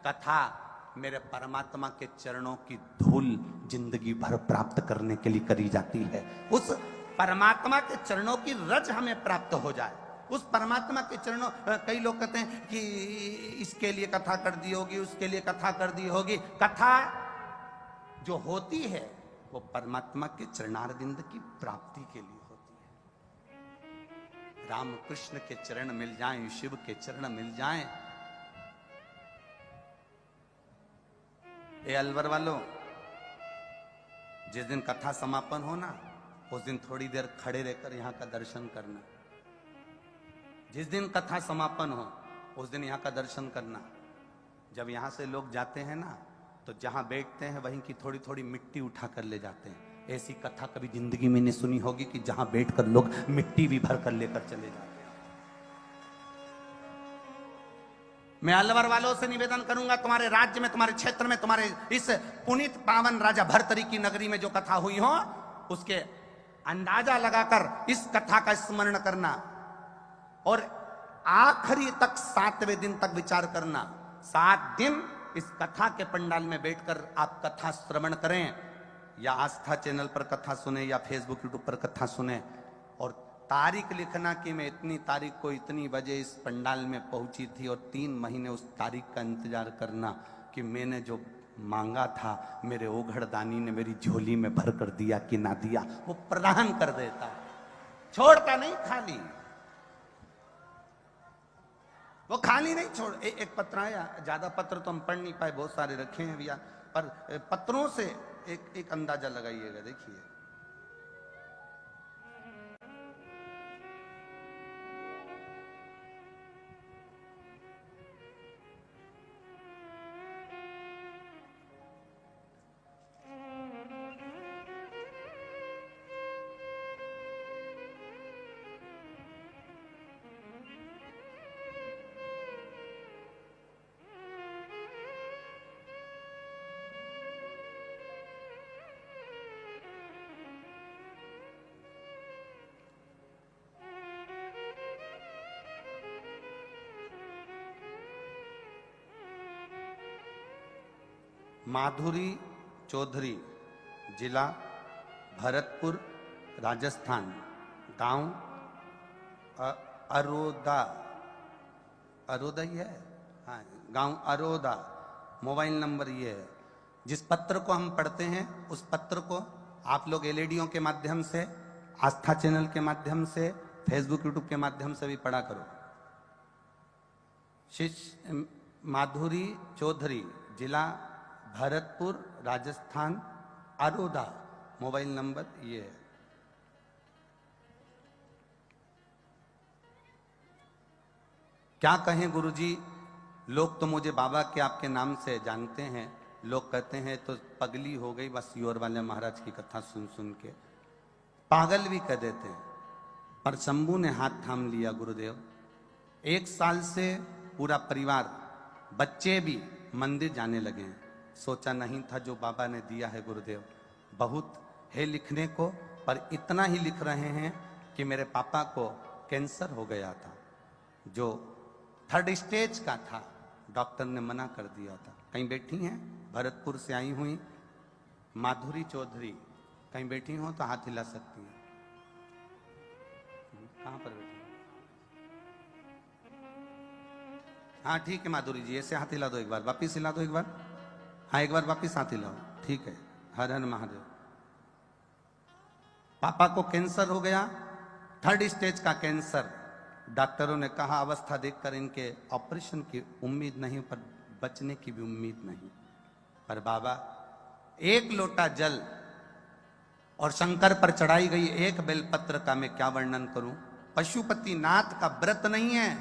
कथा मेरे परमात्मा के चरणों की धूल जिंदगी भर प्राप्त करने के लिए करी जाती है। उस परमात्मा के चरणों की रज हमें प्राप्त हो जाए, उस परमात्मा के चरणों। कई लोग कहते हैं कि इसके लिए कथा कर दी होगी, उसके लिए कथा कर दी होगी। कथा जो होती है वो परमात्मा के चरणारविंद की प्राप्ति के लिए होती है। राम कृष्ण के चरण मिल जाएं, शिव के चरण मिल जाएं। ए अलवर वालों, जिस दिन कथा समापन हो ना उस दिन थोड़ी देर खड़े रहकर यहाँ का दर्शन करना। जिस दिन कथा समापन हो उस दिन यहाँ का दर्शन करना। जब यहाँ से लोग जाते हैं ना तो जहां बैठते हैं वहीं की थोड़ी थोड़ी मिट्टी उठा कर ले जाते हैं। ऐसी कथा कभी जिंदगी में नहीं सुनी होगी कि जहां बैठकर लोग मिट्टी भी भर कर लेकर चले जाते हैं। मैं अलवर वालों से निवेदन करूंगा, तुम्हारे राज्य में, तुम्हारे क्षेत्र में, तुम्हारे इस पुनीत पावन राजा भर्तरी की नगरी में जो कथा हुई हो उसके अंदाजा लगाकर इस कथा का स्मरण करना और आखिरी तक 7वें दिन तक विचार करना। 7 दिन इस कथा के पंडाल में बैठकर आप कथा श्रवण करें, या आस्था चैनल पर कथा सुने या फेसबुक यूट्यूब पर कथा सुने, और तारीख लिखना कि मैं इतनी तारीख को इतनी बजे इस पंडाल में पहुंची थी, और 3 महीने उस तारीख का इंतजार करना कि मैंने जो मांगा था मेरे ओघड़दानी ने मेरी झोली में भर कर दिया कि ना दिया। वो प्रदान कर देता है, छोड़ता नहीं खाली। वो खाली नहीं छोड़। एक पत्र आया, ज्यादा पत्र तो हम पढ़ नहीं पाए, बहुत सारे रखे हैं भैया, पर पत्रों से एक अंदाजा लगाइएगा। देखिए, माधुरी चौधरी, जिला भरतपुर, राजस्थान, गांव अरोदा, अरोदा ही है, हाँ, गांव अरोदा। मोबाइल नंबर ये है। जिस पत्र को हम पढ़ते हैं उस पत्र को आप लोग एलईडीओ के माध्यम से, आस्था चैनल के माध्यम से, फेसबुक यूट्यूब के माध्यम से भी पढ़ा करो। शिष्य माधुरी चौधरी, जिला भरतपुर, राजस्थान, अरोदा। मोबाइल नंबर ये है। क्या कहें गुरुजी, लोग तो मुझे बाबा के आपके नाम से जानते हैं। लोग कहते हैं तो पगली हो गई बस योर वाले महाराज की कथा सुन सुन के। पागल भी कह देते हैं, पर शंभू ने हाथ थाम लिया गुरुदेव। 1 साल से पूरा परिवार, बच्चे भी मंदिर जाने लगे हैं। सोचा नहीं था जो बाबा ने दिया है गुरुदेव। बहुत है लिखने को, पर इतना ही लिख रहे हैं कि मेरे पापा को कैंसर हो गया था, जो 3rd स्टेज का था। डॉक्टर ने मना कर दिया था। कहीं बैठी हैं, भरतपुर से आई हुई माधुरी चौधरी, कहीं बैठी हो तो हाथ हिला सकती हैं। कहां पर बैठी? हाँ ठीक है माधुरी जी, ऐसे हाथ हिला दो एक बार, वापिस हिला दो एक बार। हाँ एक बार वापिस हाथ हिलाओ, ठीक है। हर हर महादेव। पापा को कैंसर हो गया, 3rd स्टेज का कैंसर। डॉक्टरों ने कहा अवस्था देखकर इनके ऑपरेशन की उम्मीद नहीं, पर बचने की भी उम्मीद नहीं। पर बाबा, 1 लोटा जल और शंकर पर चढ़ाई गई 1 बेलपत्र का मैं क्या वर्णन करूं। पशुपति नाथ का व्रत नहीं है,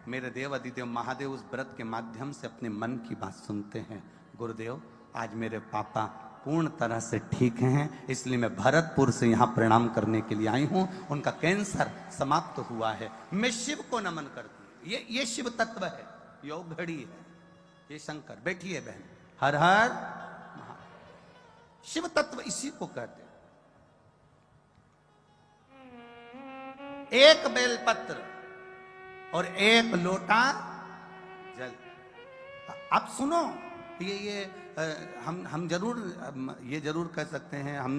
मेरे देव अधिदेव महादेव उस व्रत के माध्यम से अपने मन की बात सुनते हैं। गुरुदेव, आज मेरे पापा पूर्ण तरह से ठीक हैं, इसलिए मैं भरतपुर से यहाँ प्रणाम करने के लिए आई हूँ। उनका कैंसर समाप्त हुआ है। मैं शिव को नमन करती हूँ। ये शिव तत्व है, योग घड़ी है, ये शंकर। बैठिए बहन। हर हर शिव तत्व इसी को कहते हैं। 1 बेलपत्र और 1 लोटा जल। आप सुनो, ये हम जरूर ये जरूर कह सकते हैं, हम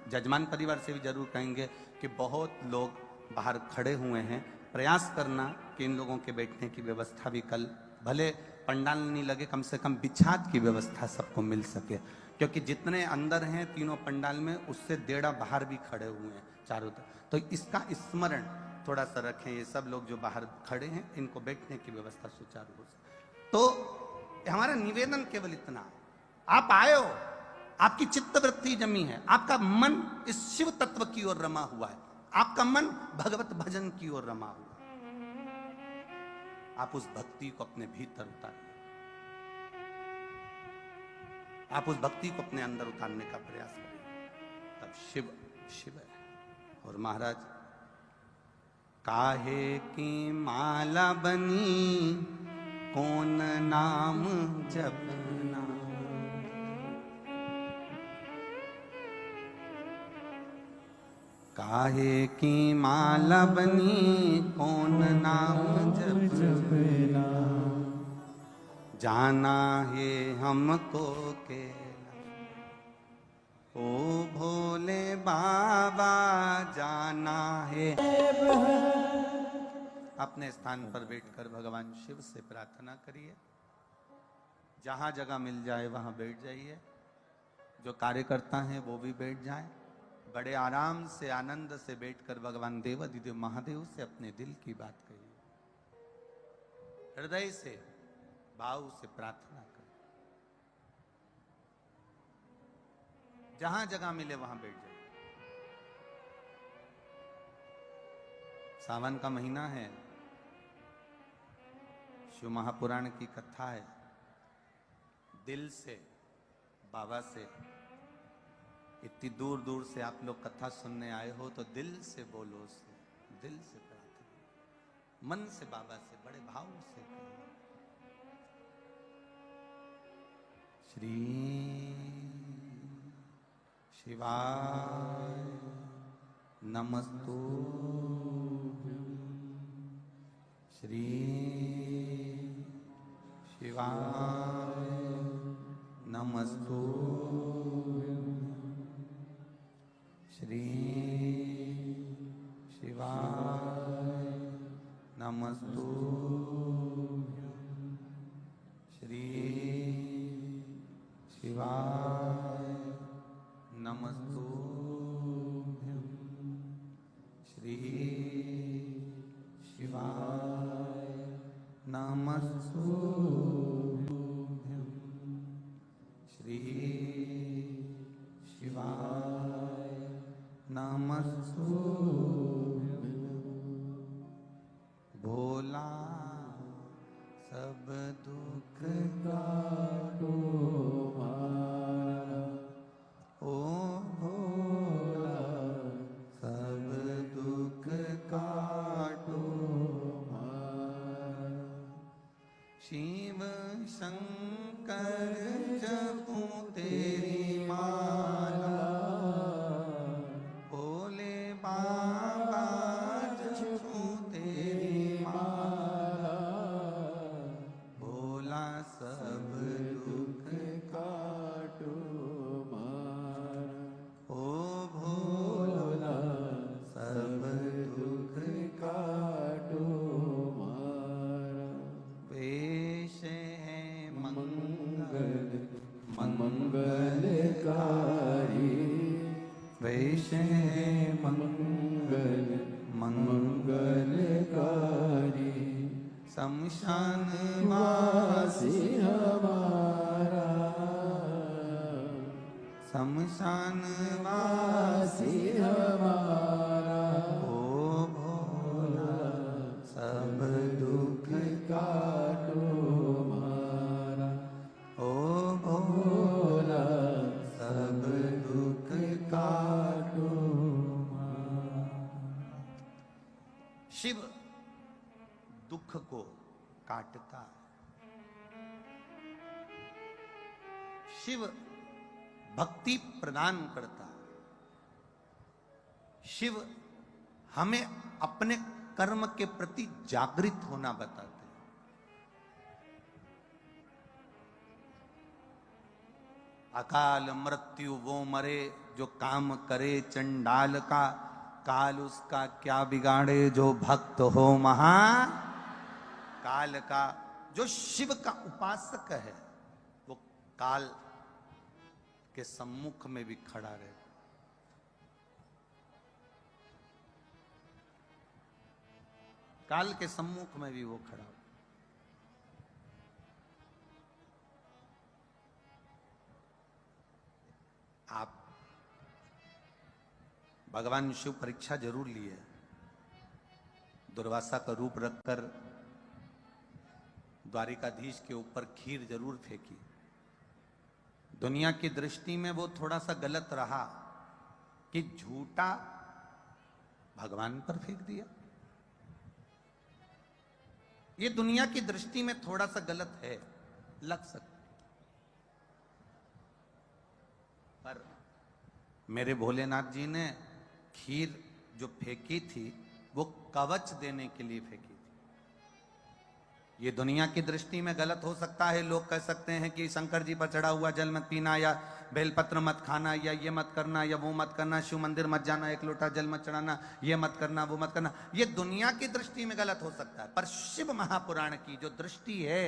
जजमान परिवार से भी जरूर कहेंगे कि बहुत लोग बाहर खड़े हुए हैं। प्रयास करना कि इन लोगों के बैठने की व्यवस्था भी कल, भले पंडाल नहीं लगे, कम से कम बिछात की व्यवस्था सबको मिल सके। क्योंकि जितने अंदर हैं तीनों पंडाल में, उससे 1.5 बाहर भी खड़े हुए हैं चारों तरफ। तो इसका स्मरण थोड़ा सा रखें। ये सब लोग जो बाहर खड़े हैं, इनको बैठने की व्यवस्था सुचारू हो सके। तो हमारा निवेदन केवल इतना, आप आए हो, आपकी चित्तवृत्ति जमी है, आपका मन इस शिव तत्व की ओर रमा हुआ है, आपका मन भगवत भजन की ओर रमा हुआ है। आप उस भक्ति को अपने भीतर उतारिए, आप उस भक्ति को अपने अंदर उतारने का प्रयास करें, तब शिव शिव है। और महाराज, काहे की माला बनी कौन नाम जपना, काहे की माला बनी कौन नाम जपना, जाना है हमको के ओ भोले बाबा, जाना है। अपने स्थान पर बैठकर भगवान शिव से प्रार्थना करिए। जहां जगह मिल जाए वहां बैठ जाइए। जो कार्यकर्ता हैं वो भी बैठ जाएं। बड़े आराम से, आनंद से बैठकर भगवान देवाधिदेव महादेव से अपने दिल की बात कहिए। हृदय से, भाव से प्रार्थना करें। जहां जगह मिले वहां बैठ जाइए। सावन का महीना है, शिव महापुराण की कथा है। दिल से बाबा से, इतनी दूर दूर से आप लोग कथा सुनने आए हो तो दिल से बोलो, दिल से प्रार्थना, मन से बाबा से बड़े भाव से कहिए। श्री शिवाय नमस्तु, श्री शिवाय नमस्तु, श्री शिवाय नमस्तुभ्यं श्री शिवाय नमस्तुभ्यं श्री शिवाय नमस्तुभ्यं भोला सब दुख काटो मारा, ओ भोला सब दुख काटो मारा। शिव शंकर जपूं तेरी माला, भोले बाबा जपूं तेरी माला, भोला सब दुख काटो मारा, ओ भोला सब दुख काटो मारा। वेश है मंगल मंगलकारी, वेश है मंगल मंगलकारी, शमशान वासी हमारा, शमशान वासी हमारा, ओ भोला सब दुख काटो मारा, ओ भोला सब दुख काटो मारा। शिव दुख को काटता है, शिव भक्ति प्रदान करता है, शिव हमें अपने कर्म के प्रति जागृत होना बताते हैं। अकाल मृत्यु वो मरे जो काम करे चंडाल का, काल उसका क्या बिगाड़े जो भक्त हो महा काल का। जो शिव का उपासक है वो काल के सम्मुख में भी खड़ा रहे। काल के सम्मुख में भी वो खड़ा हो। आप भगवान शिव परीक्षा जरूर लिए, दुर्वासा का रूप रखकर द्वारिकाधीश के ऊपर खीर जरूर फेंकी। दुनिया की दृष्टि में वो थोड़ा सा गलत रहा कि झूठा भगवान पर फेंक दिया। ये दुनिया की दृष्टि में थोड़ा सा गलत है, लग सकता, पर मेरे भोलेनाथ जी ने खीर जो फेंकी थी वो कवच देने के लिए फेंकी थी। ये दुनिया की दृष्टि में गलत हो सकता है। लोग कह सकते हैं कि शंकर जी पर चढ़ा हुआ जल मत पीना, या बेलपत्र मत खाना, या ये मत करना, या वो मत करना, शिव मंदिर मत जाना, एक लोटा जल मत चढ़ाना, ये मत करना, वो मत करना। ये दुनिया की दृष्टि में गलत हो सकता है, पर शिव महापुराण की जो दृष्टि है,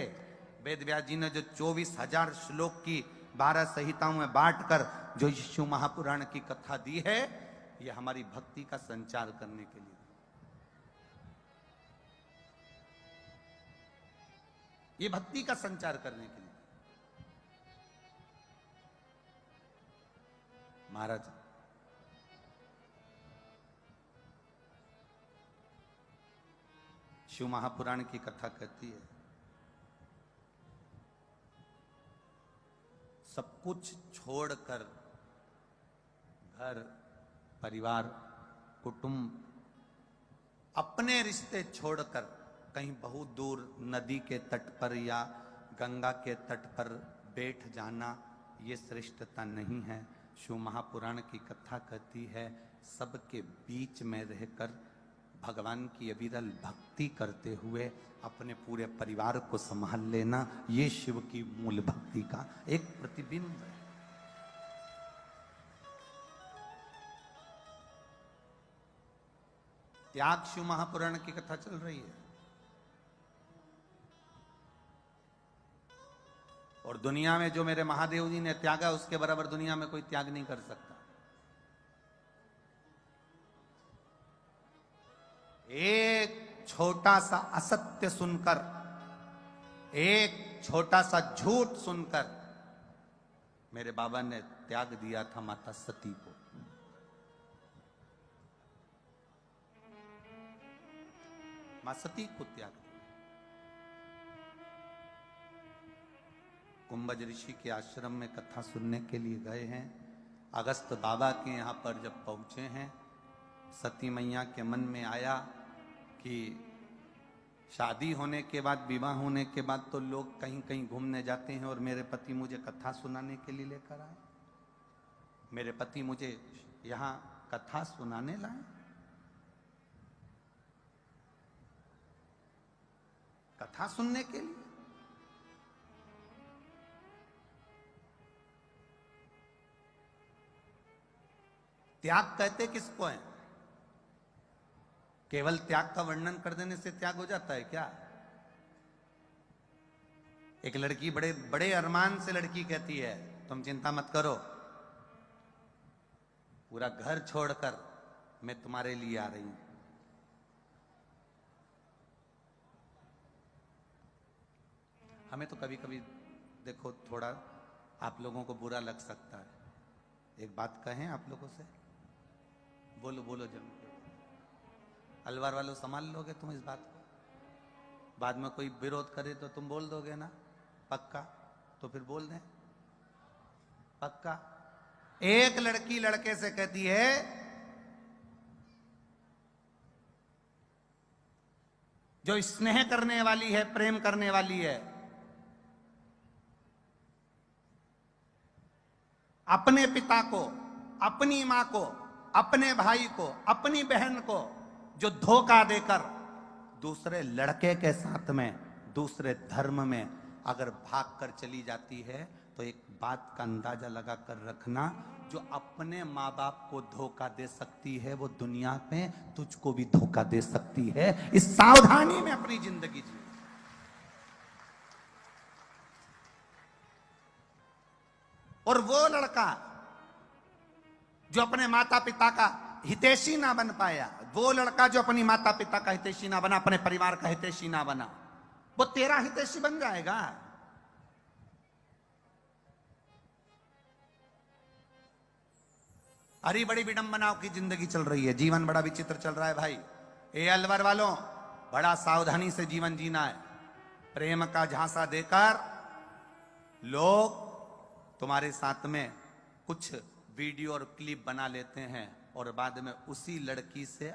वेद व्यास जी ने जो 24,000 श्लोक की 12 संहिताओं में बांटकर जो शिव महापुराण की कथा दी है, ये हमारी भक्ति का संचार करने के लिए। ये भक्ति का संचार करने के लिए। महाराज शिव महापुराण की कथा कहती है, सब कुछ छोड़कर, घर परिवार कुटुंब अपने रिश्ते छोड़कर कहीं बहुत दूर नदी के तट पर या गंगा के तट पर बैठ जाना, ये श्रेष्ठता नहीं है। शिव महापुराण की कथा कहती है, सबके बीच में रहकर भगवान की अविरल भक्ति करते हुए अपने पूरे परिवार को संभाल लेना, ये शिव की मूल भक्ति का एक प्रतिबिंब है। त्याग शिव महापुराण की कथा चल रही है। और दुनिया में जो मेरे महादेव जी ने त्यागा उसके बराबर दुनिया में कोई त्याग नहीं कर सकता। एक छोटा सा असत्य सुनकर, एक छोटा सा झूठ सुनकर मेरे बाबा ने त्याग दिया था माता सती को। मां सती को त्याग दिया। कुंभज ऋषि के आश्रम में कथा सुनने के लिए गए हैं। अगस्त बाबा के यहां पर जब पहुंचे हैं, सती मैया के मन में आया कि शादी होने के बाद, विवाह होने के बाद तो लोग कहीं कहीं घूमने जाते हैं और मेरे पति मुझे कथा सुनाने के लिए लेकर आए। मेरे पति मुझे यहां कथा सुनाने लाए। कथा सुनने के लिए। त्याग कहते किसको है? केवल त्याग का वर्णन कर देने से त्याग हो जाता है क्या? एक लड़की बड़े बड़े अरमान से लड़की कहती है, तुम चिंता मत करो, पूरा घर छोड़कर मैं तुम्हारे लिए आ रही हूं। हमें तो कभी कभी देखो थोड़ा आप लोगों को बुरा लग सकता है। एक बात कहें आप लोगों से, बोलो बोलो जरूर। अलवर वालों संभाल लोगे तुम इस बात को? बाद में कोई विरोध करे तो तुम बोल दोगे ना? पक्का? तो फिर बोल दें पक्का। एक लड़की लड़के से कहती है, जो स्नेह करने वाली है, प्रेम करने वाली है, अपने पिता को, अपनी मां को, अपने भाई को, अपनी बहन को जो धोखा देकर दूसरे लड़के के साथ में, दूसरे धर्म में अगर भाग कर चली जाती है, तो एक बात का अंदाजा लगा कर रखना, जो अपने मां बाप को धोखा दे सकती है वो दुनिया में तुझको भी धोखा दे सकती है। इस सावधानी में अपनी जिंदगी जी। और वो लड़का जो अपने माता पिता का हितैषी ना बन पाया, वो लड़का जो अपनी माता पिता का हितैषी ना बना, अपने परिवार का हितैषी ना बना, वो तेरा हितैषी बन जाएगा। अरे बड़ी विडंबनाओं की जिंदगी चल रही है, जीवन बड़ा विचित्र चल रहा है भाई। ए अलवर वालों, बड़ा सावधानी से जीवन जीना है। प्रेम का झांसा देकर लोग तुम्हारे साथ में कुछ वीडियो और क्लिप बना लेते हैं और बाद में उसी लड़की से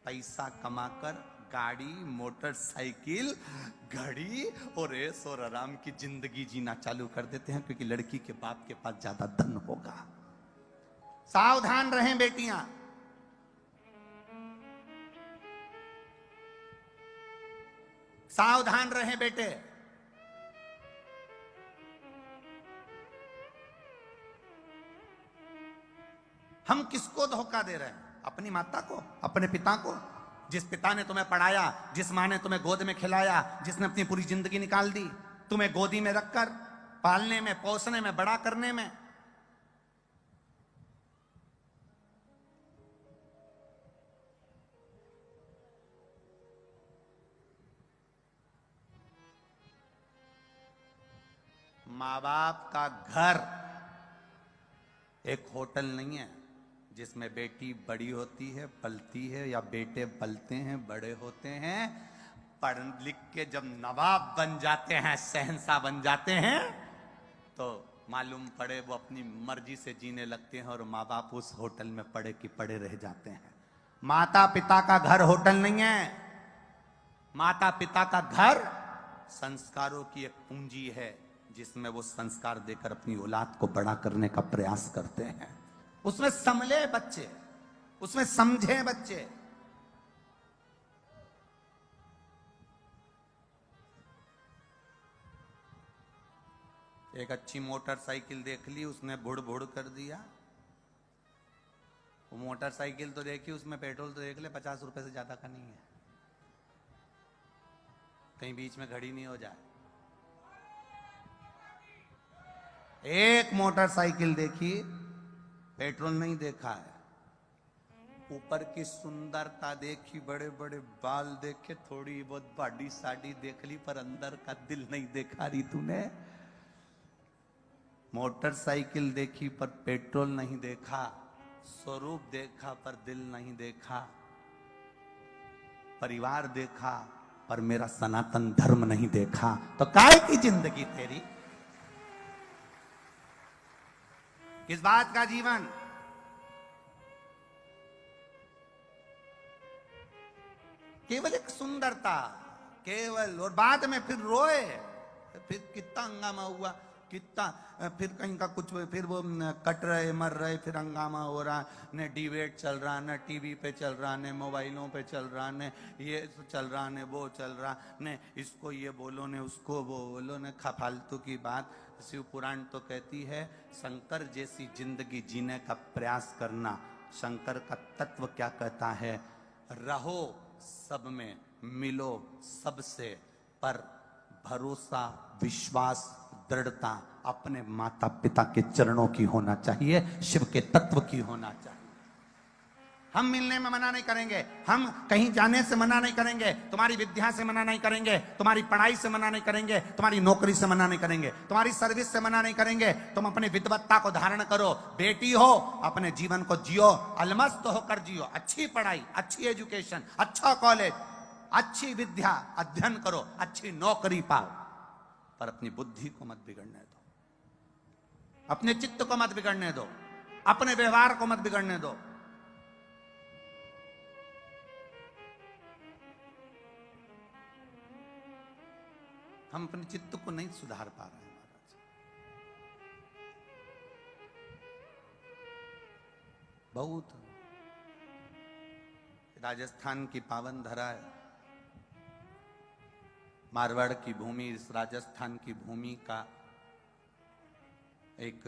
पैसा कमाकर गाड़ी, मोटरसाइकिल, घड़ी और ऐश और आराम की जिंदगी जीना चालू कर देते हैं, क्योंकि लड़की के बाप के पास ज्यादा धन होगा। सावधान रहें बेटियां। सावधान रहें बेटे। हम किसको धोखा दे रहे हैं? अपनी माता को, अपने पिता को। जिस पिता ने तुम्हें पढ़ाया, जिस मां ने तुम्हें गोद में खिलाया, जिसने अपनी पूरी जिंदगी निकाल दी तुम्हें गोदी में रखकर पालने में, पोसने में, बड़ा करने में। मां बाप का घर एक होटल नहीं है जिसमें बेटी बड़ी होती है, पलती है, या बेटे पलते हैं, बड़े होते हैं, पढ़ लिख के जब नवाब बन जाते हैं, शहंशाह बन जाते हैं, तो मालूम पड़े वो अपनी मर्जी से जीने लगते हैं और माँ बाप उस होटल में पड़े कि पड़े रह जाते हैं। माता पिता का घर होटल नहीं है। माता पिता का घर संस्कारों की एक पूंजी है, जिसमें वो संस्कार देकर अपनी औलाद को बड़ा करने का प्रयास करते हैं। उसमें संभले बच्चे, उसमें समझे बच्चे। एक अच्छी मोटरसाइकिल देख ली, उसने भुड़ भुड़ कर दिया। वो मोटरसाइकिल तो देखी, उसमें पेट्रोल तो देख ले 50 रुपए से ज्यादा का नहीं है, कहीं बीच में घड़ी नहीं हो जाए। एक मोटरसाइकिल देखी, पेट्रोल नहीं देखा है। ऊपर की सुंदरता देखी, बड़े बड़े बाल देखे, थोड़ी बहुत बॉडी साड़ी देख ली, पर अंदर का दिल नहीं देखा रही तूने। मोटरसाइकिल देखी पर पेट्रोल नहीं देखा, स्वरूप देखा पर दिल नहीं देखा, परिवार देखा पर मेरा सनातन धर्म नहीं देखा, तो काहे की जिंदगी तेरी? किस बात का जीवन? केवल एक सुंदरता, केवल, और बाद में फिर रोए, फिर कितना हंगामा हुआ, कितना, फिर कहीं का कुछ, फिर वो कट रहे मर रहे, फिर हंगामा हो रहा, न डिबेट चल रहा, न टीवी पे चल रहा, न मोबाइलों पे चल रहा, न ये चल रहा, न वो चल रहा, न इसको ये बोलो, न उसको वो बोलो, न फालतू की बात। शिव पुराण तो कहती है, शंकर जैसी जिंदगी जीने का प्रयास करना। शंकर का तत्व क्या कहता है? रहो सब में, मिलो सबसे, पर भरोसा, विश्वास, दृढ़ता अपने माता पिता के चरणों की होना चाहिए, शिव के तत्व की होना चाहिए। हम मिलने में मना नहीं करेंगे, हम कहीं जाने से मना नहीं करेंगे, तुम्हारी विद्या से मना नहीं करेंगे, तुम्हारी पढ़ाई से मना नहीं करेंगे, तुम्हारी नौकरी से मना नहीं करेंगे, तुम्हारी सर्विस से मना नहीं करेंगे। तुम अपनी विद्वत्ता को धारण करो, बेटी हो, अपने जीवन को जियो, अलमस्त होकर जियो, अच्छी पढ़ाई, अच्छी एजुकेशन, अच्छा कॉलेज, अच्छी विद्या अध्ययन करो, अच्छी नौकरी पाओ, पर अपनी बुद्धि को मत बिगड़ने दो, अपने चित्त को मत बिगड़ने दो, अपने व्यवहार को मत बिगड़ने दो। हम अपने चित्त को नहीं सुधार पा रहे हैं महाराज। बहुत राजस्थान की पावन धरा है, मारवाड़ की भूमि, इस राजस्थान की भूमि का एक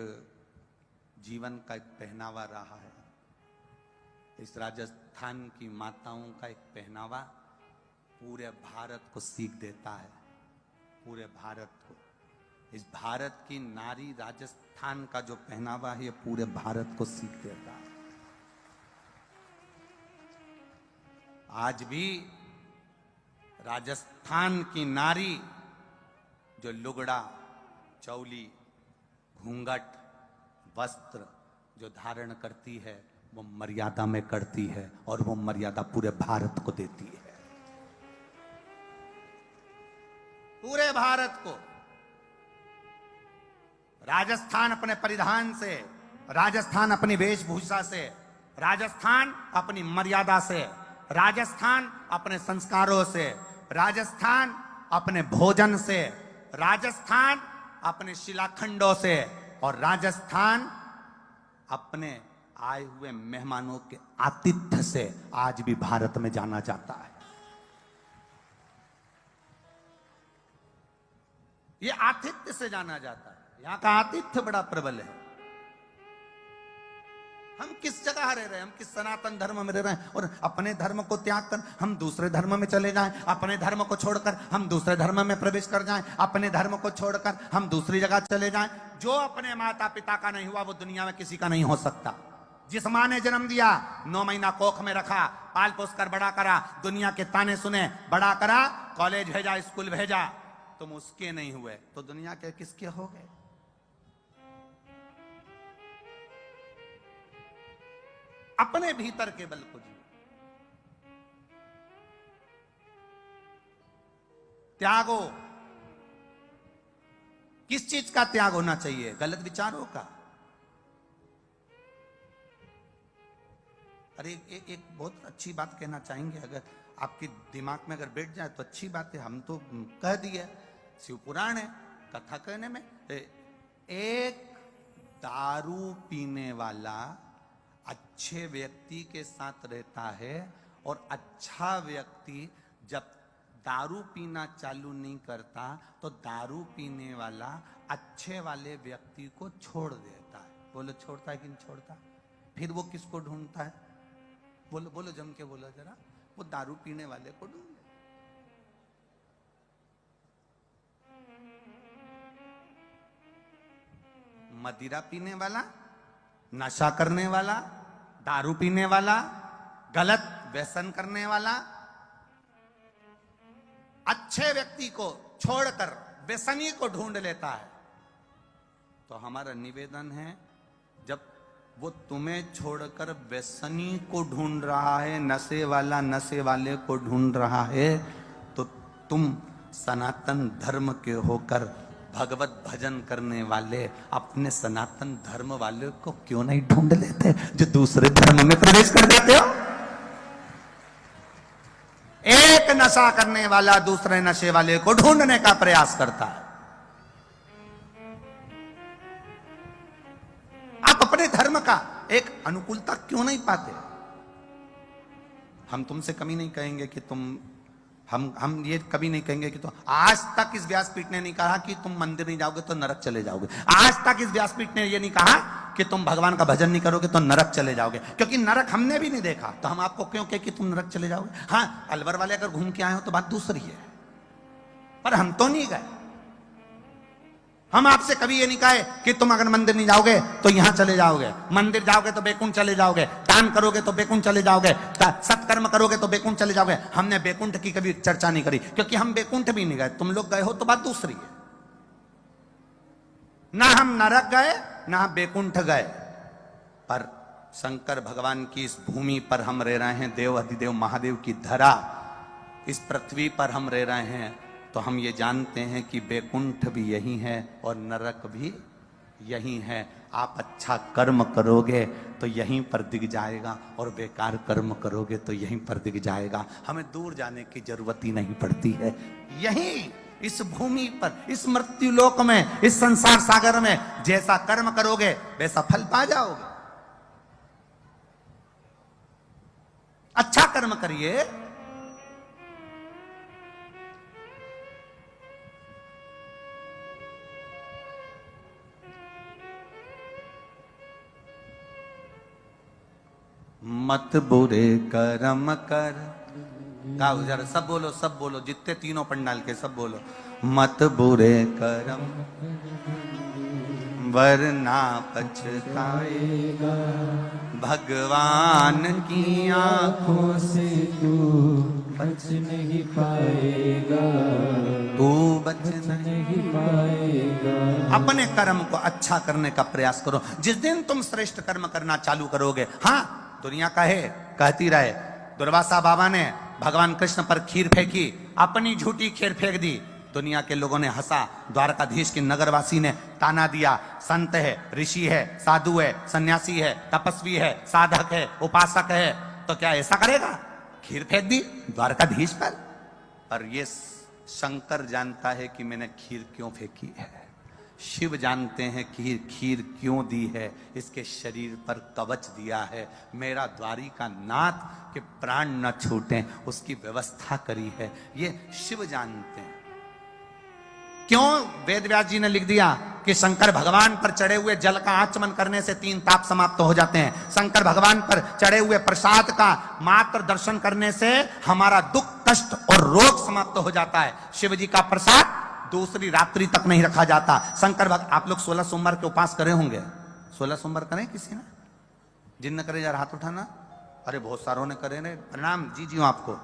जीवन का एक पहनावा रहा है। इस राजस्थान की माताओं का एक पहनावा पूरे भारत को सीख देता है, पूरे भारत को। इस भारत की नारी, राजस्थान का जो पहनावा है, ये पूरे भारत को सीख देता है। आज भी राजस्थान की नारी जो लुगड़ा, चौली, घूंघट, वस्त्र जो धारण करती है, वो मर्यादा में करती है, और वो मर्यादा पूरे भारत को देती है, पूरे भारत को। राजस्थान अपने परिधान से, राजस्थान अपनी वेशभूषा से, राजस्थान अपनी मर्यादा से, राजस्थान अपने संस्कारों से, राजस्थान अपने भोजन से, राजस्थान अपने शिलाखंडों से, और राजस्थान अपने आए हुए मेहमानों के आतिथ्य से आज भी भारत में जाना जाता है। ये आतिथ्य से जाना जाता है, यहां का आतिथ्य बड़ा प्रबल है। हम किस जगह रह रहे हैं? हम किस सनातन धर्म में रह रहे हैं? और अपने धर्म को त्याग कर हम दूसरे धर्म में चले जाएं, अपने धर्म को छोड़कर हम दूसरे धर्म में प्रवेश कर जाएं, अपने धर्म को छोड़कर हम दूसरी जगह चले जाएं। जो अपने माता पिता का नहीं हुआ, वो दुनिया में किसी का नहीं हो सकता। जिस मां ने जन्म दिया, 9 महीना कोख में रखा, पाल पोस कर बड़ा करा, दुनिया के ताने सुने, बड़ा करा, कॉलेज भेजा, स्कूल भेजा, तुम उसके नहीं हुए तो दुनिया के किसके हो गए? अपने भीतर के बल को जियो, त्यागो। किस चीज का त्याग होना चाहिए? गलत विचारों का। अरे एक बहुत अच्छी बात कहना चाहेंगे, अगर आपके दिमाग में अगर बैठ जाए तो अच्छी बात है, हम तो कह दिए, शिव पुराण है, कथा कहने में। एक दारू पीने वाला अच्छे व्यक्ति के साथ रहता है, और अच्छा व्यक्ति जब दारू पीना चालू नहीं करता तो दारू पीने वाला अच्छे वाले व्यक्ति को छोड़ देता है। बोलो छोड़ता है कि नहीं छोड़ता? फिर वो किसको ढूंढता है? बोलो बोलो, जम के बोलो जरा। वो दारू पीने वाले को ढूंढ। मदिरा पीने वाला, नशा करने वाला, दारू पीने वाला, गलत व्यसन करने वाला, अच्छे व्यक्ति को छोड़कर व्यसनी को ढूंढ लेता है। तो हमारा निवेदन है, जब वो तुम्हें छोड़कर व्यसनी को ढूंढ रहा है, नशे वाला नशे वाले को ढूंढ रहा है, तो तुम सनातन धर्म के होकर भगवत भजन करने वाले अपने सनातन धर्म वाले को क्यों नहीं ढूंढ लेते, जो दूसरे धर्म में प्रवेश कर जाते हो। एक नशा करने वाला दूसरे नशे वाले को ढूंढने का प्रयास करता है। आप अपने धर्म का एक अनुकूलता क्यों नहीं पाते? हम तुमसे कभी नहीं कहेंगे कि तुम, हम ये कभी नहीं कहेंगे कि तो आज तक इस व्यासपीठ ने नहीं कहा कि तुम मंदिर नहीं जाओगे तो नरक चले जाओगे। आज तक इस व्यासपीठ ने ये नहीं कहा कि तुम भगवान का भजन नहीं करोगे तो नरक चले जाओगे, क्योंकि नरक हमने भी नहीं देखा, तो हम आपको क्यों कहें कि तुम नरक चले जाओगे। हाँ, अलवर वाले अगर घूम के आए हो तो बात दूसरी है, पर हम तो नहीं गए। हम आपसे कभी ये नहीं कहे कि तुम अगर मंदिर नहीं जाओगे तो यहां चले जाओगे, मंदिर जाओगे तो बैकुंठ चले जाओगे, दान करोगे तो बैकुंठ चले जाओगे, सत्कर्म करोगे तो बैकुंठ चले जाओगे। हमने बैकुंठ की कभी चर्चा नहीं करी, क्योंकि हम बैकुंठ भी नहीं गए। तुम लोग गए हो तो बात दूसरी है। ना हम नरक गए ना बैकुंठ गए, पर शंकर भगवान की इस भूमि पर हम रह रहे हैं, देव अधिदेव महादेव की धरा इस पृथ्वी पर हम रह रहे हैं, तो हम ये जानते हैं कि बैकुंठ भी यही है और नरक भी यही है। आप अच्छा कर्म करोगे तो यहीं पर दिख जाएगा, और बेकार कर्म करोगे तो यहीं पर दिख जाएगा। हमें दूर जाने की जरूरत ही नहीं पड़ती है। यहीं इस भूमि पर, इस मृत्यु लोक में, इस संसार सागर में जैसा कर्म करोगे वैसा फल पा जाओगे। अच्छा कर्म करिए। मत बुरे कर्म कर, गाओ जरा, सब बोलो, सब बोलो, जितने तीनों पंडाल के सब बोलो। मत बुरे कर्म वरना पछताएगा, भगवान की आंखों से तू बच नहीं पाएगा, तू बच नहीं पाएगा। अपने कर्म को अच्छा करने का प्रयास करो। जिस दिन तुम श्रेष्ठ कर्म करना चालू करोगे, हाँ, दुनिया कहे कहती रहे, दुर्वासा बाबा ने भगवान कृष्ण पर खीर फेंकी, अपनी झूठी खीर फेंक दी, दुनिया के लोगों ने हंसा, द्वारकाधीश के नगरवासी ने ताना दिया, संत है, ऋषि है, साधु है, सन्यासी है, तपस्वी है, साधक है, उपासक है, तो क्या ऐसा करेगा? खीर फेंक दी द्वारकाधीश पर ये शंकर जानता है कि मैंने खीर क्यों फेंकी है। शिव जानते हैं कि खीर क्यों दी है, इसके शरीर पर कवच दिया है, मेरा द्वारिका नाथ के प्राण न छूटें उसकी व्यवस्था करी है, ये शिव जानते हैं। क्यों वेद व्यास जी ने लिख दिया कि शंकर भगवान पर चढ़े हुए जल का आचमन करने से 3 ताप समाप्त हो जाते हैं, शंकर भगवान पर चढ़े हुए प्रसाद का मात्र दर्शन करने से हमारा दुख, कष्ट और रोग समाप्त हो जाता है। शिव जी का प्रसाद दूसरी रात्रि तक नहीं रखा जाता। शंकर भक्त, आप लोग 16 सोमवार के उपास करे होंगे, 16 सोमवार करें किसी ने? जिन न करे जरा हाथ उठाना। अरे बहुत सारों ने करे ने, प्रणाम जी जी आपको,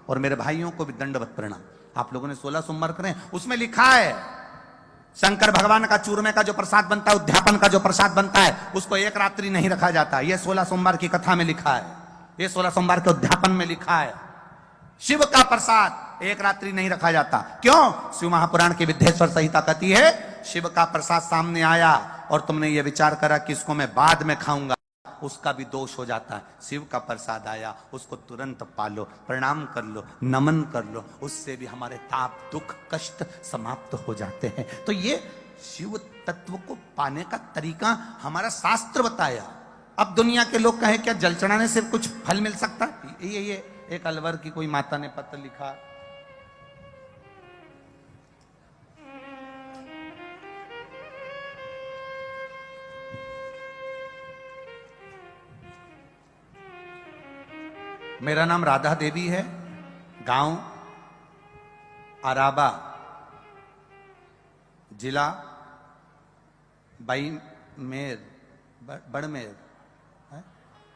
और मेरे भाइयों को भी दंडवत प्रणाम। आप लोगों ने 16 सोमवार करें, उसमें लिखा है शंकर भगवान का चूरमे का जो प्रसाद बनता है, उद्यापन का जो प्रसाद बनता है, उसको एक रात्रि नहीं रखा जाता। यह 16 सोमवार की कथा में लिखा है, यह 16 सोमवार के उद्यापन में लिखा है। शिव का प्रसाद एक रात्रि नहीं रखा जाता। क्यों? शिव महापुराण की विद्येश्वर संहिता कहती है, शिव का प्रसाद सामने आया और तुमने ये विचार करा कि इसको मैं बाद में खाऊंगा, उसका भी दोष हो जाता है। शिव का प्रसाद आया, उसको तुरंत पालो, प्रणाम कर लो, नमन कर लो, उससे भी हमारे ताप, दुख, कष्ट समाप्त हो जाते हैं। तो ये शिव तत्व को पाने का तरीका हमारा शास्त्र बताया। अब दुनिया के लोग कहें क्या जल चढ़ाने से कुछ फल मिल सकता है? ये एक अलवर की कोई माता ने पत्र लिखा, मेरा नाम राधा देवी है, गांव अराबा, जिला बड़मेर,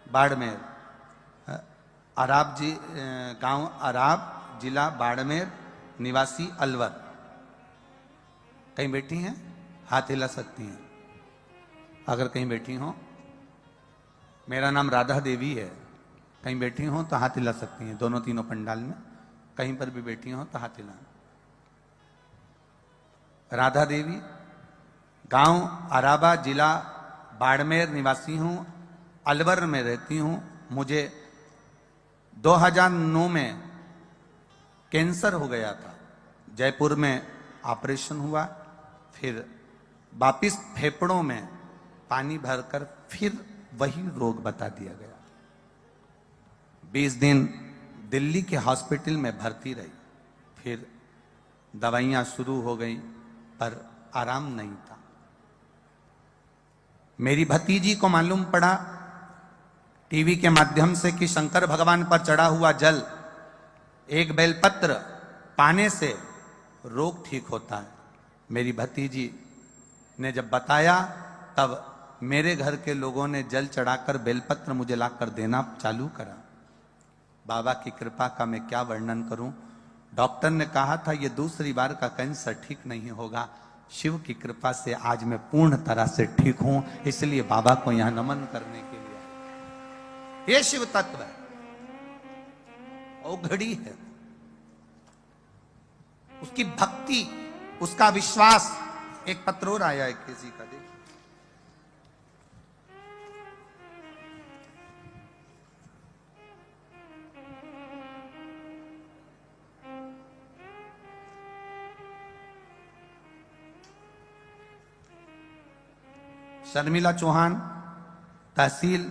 बाड़मेर, अराब जी, गांव अराब, जिला बाड़मेर, निवासी अलवर। कहीं बैठी हैं? हाथ हिला सकती हैं अगर कहीं बैठी हो। मेरा नाम राधा देवी है, कहीं बैठी हो तो हाथ हिला सकती हैं। दोनों तीनों पंडाल में कहीं पर भी बैठी हो तो हाथ हिला। राधा देवी, गांव अराबा, जिला बाड़मेर, निवासी हूं, अलवर में रहती हूं। मुझे 2009 में कैंसर हो गया था। जयपुर में ऑपरेशन हुआ, फिर वापिस फेफड़ों में पानी भरकर फिर वही रोग बता दिया गया। 20 दिन दिल्ली के हॉस्पिटल में भर्ती रही, फिर दवाइयां शुरू हो गई पर आराम नहीं था। मेरी भतीजी को मालूम पड़ा टीवी के माध्यम से कि शंकर भगवान पर चढ़ा हुआ जल, एक बेलपत्र पाने से रोग ठीक होता है। मेरी भतीजी ने जब बताया तब मेरे घर के लोगों ने जल चढ़ाकर बेलपत्र मुझे लाकर देना चालू करा। बाबा की कृपा का मैं क्या वर्णन करूं। डॉक्टर ने कहा था ये दूसरी बार का कैंसर ठीक नहीं होगा। शिव की कृपा से आज मैं पूर्ण तरह से ठीक हूं, इसलिए बाबा को यहां नमन करने के लिए। ये शिव तत्व है, वो घड़ी है, उसकी भक्ति, उसका विश्वास। एक पत्र और आया है किसी का, देखिए। शर्मिला चौहान, तहसील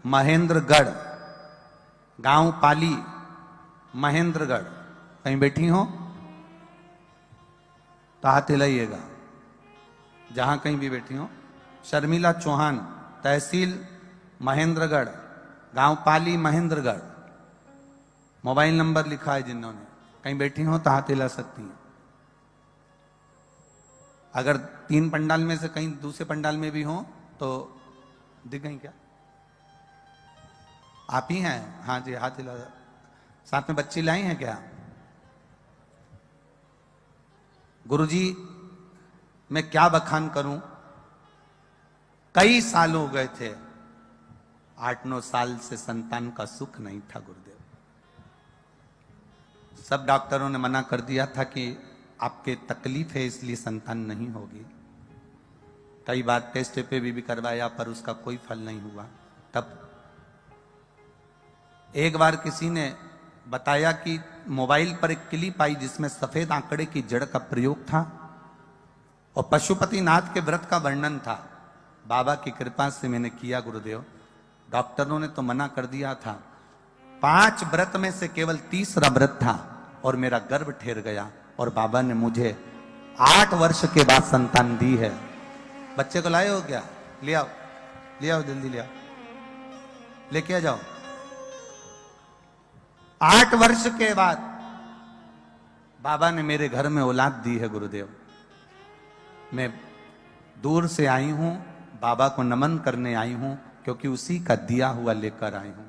महेंद्रगढ़, गांव पाली, महेंद्रगढ़। कहीं बैठी हो तो हाथ हिलाइएगा, जहां कहीं भी बैठी हो। शर्मिला चौहान, तहसील महेंद्रगढ़, गांव पाली, महेंद्रगढ़। मोबाइल नंबर लिखा है जिन्होंने। कहीं बैठी हो तो हाथ हिला सकती हैं। अगर 3 पंडाल में से कहीं दूसरे पंडाल में भी हो तो दिख गई क्या? आप ही हैं? हाँ जी, हाथ हिला। साथ में बच्ची लाई हैं क्या? गुरुजी, मैं क्या बखान करूं। कई साल हो गए थे, 8-9 साल से संतान का सुख नहीं था गुरुदेव। सब डॉक्टरों ने मना कर दिया था कि आपके तकलीफ है इसलिए संतान नहीं होगी। कई बार टेस्ट पे भी करवाया पर उसका कोई फल नहीं हुआ। तब एक बार किसी ने बताया कि मोबाइल पर एक क्लिप आई जिसमें सफेद आंकड़े की जड़ का प्रयोग था और पशुपतिनाथ के व्रत का वर्णन था। बाबा की कृपा से मैंने किया गुरुदेव। डॉक्टरों ने तो मना कर दिया था। 5 व्रत में से केवल तीसरा व्रत था और मेरा गर्भ ठहर गया और बाबा ने मुझे 8 वर्ष के बाद संतान दी है। बच्चे को लाए हो क्या? ले आओ, ले आओ, जल्दी ले आओ, लेके आ जाओ। 8 वर्ष के बाद बाबा ने मेरे घर में औलाद दी है गुरुदेव। मैं दूर से आई हूं, बाबा को नमन करने आई हूं, क्योंकि उसी का दिया हुआ लेकर आई हूं।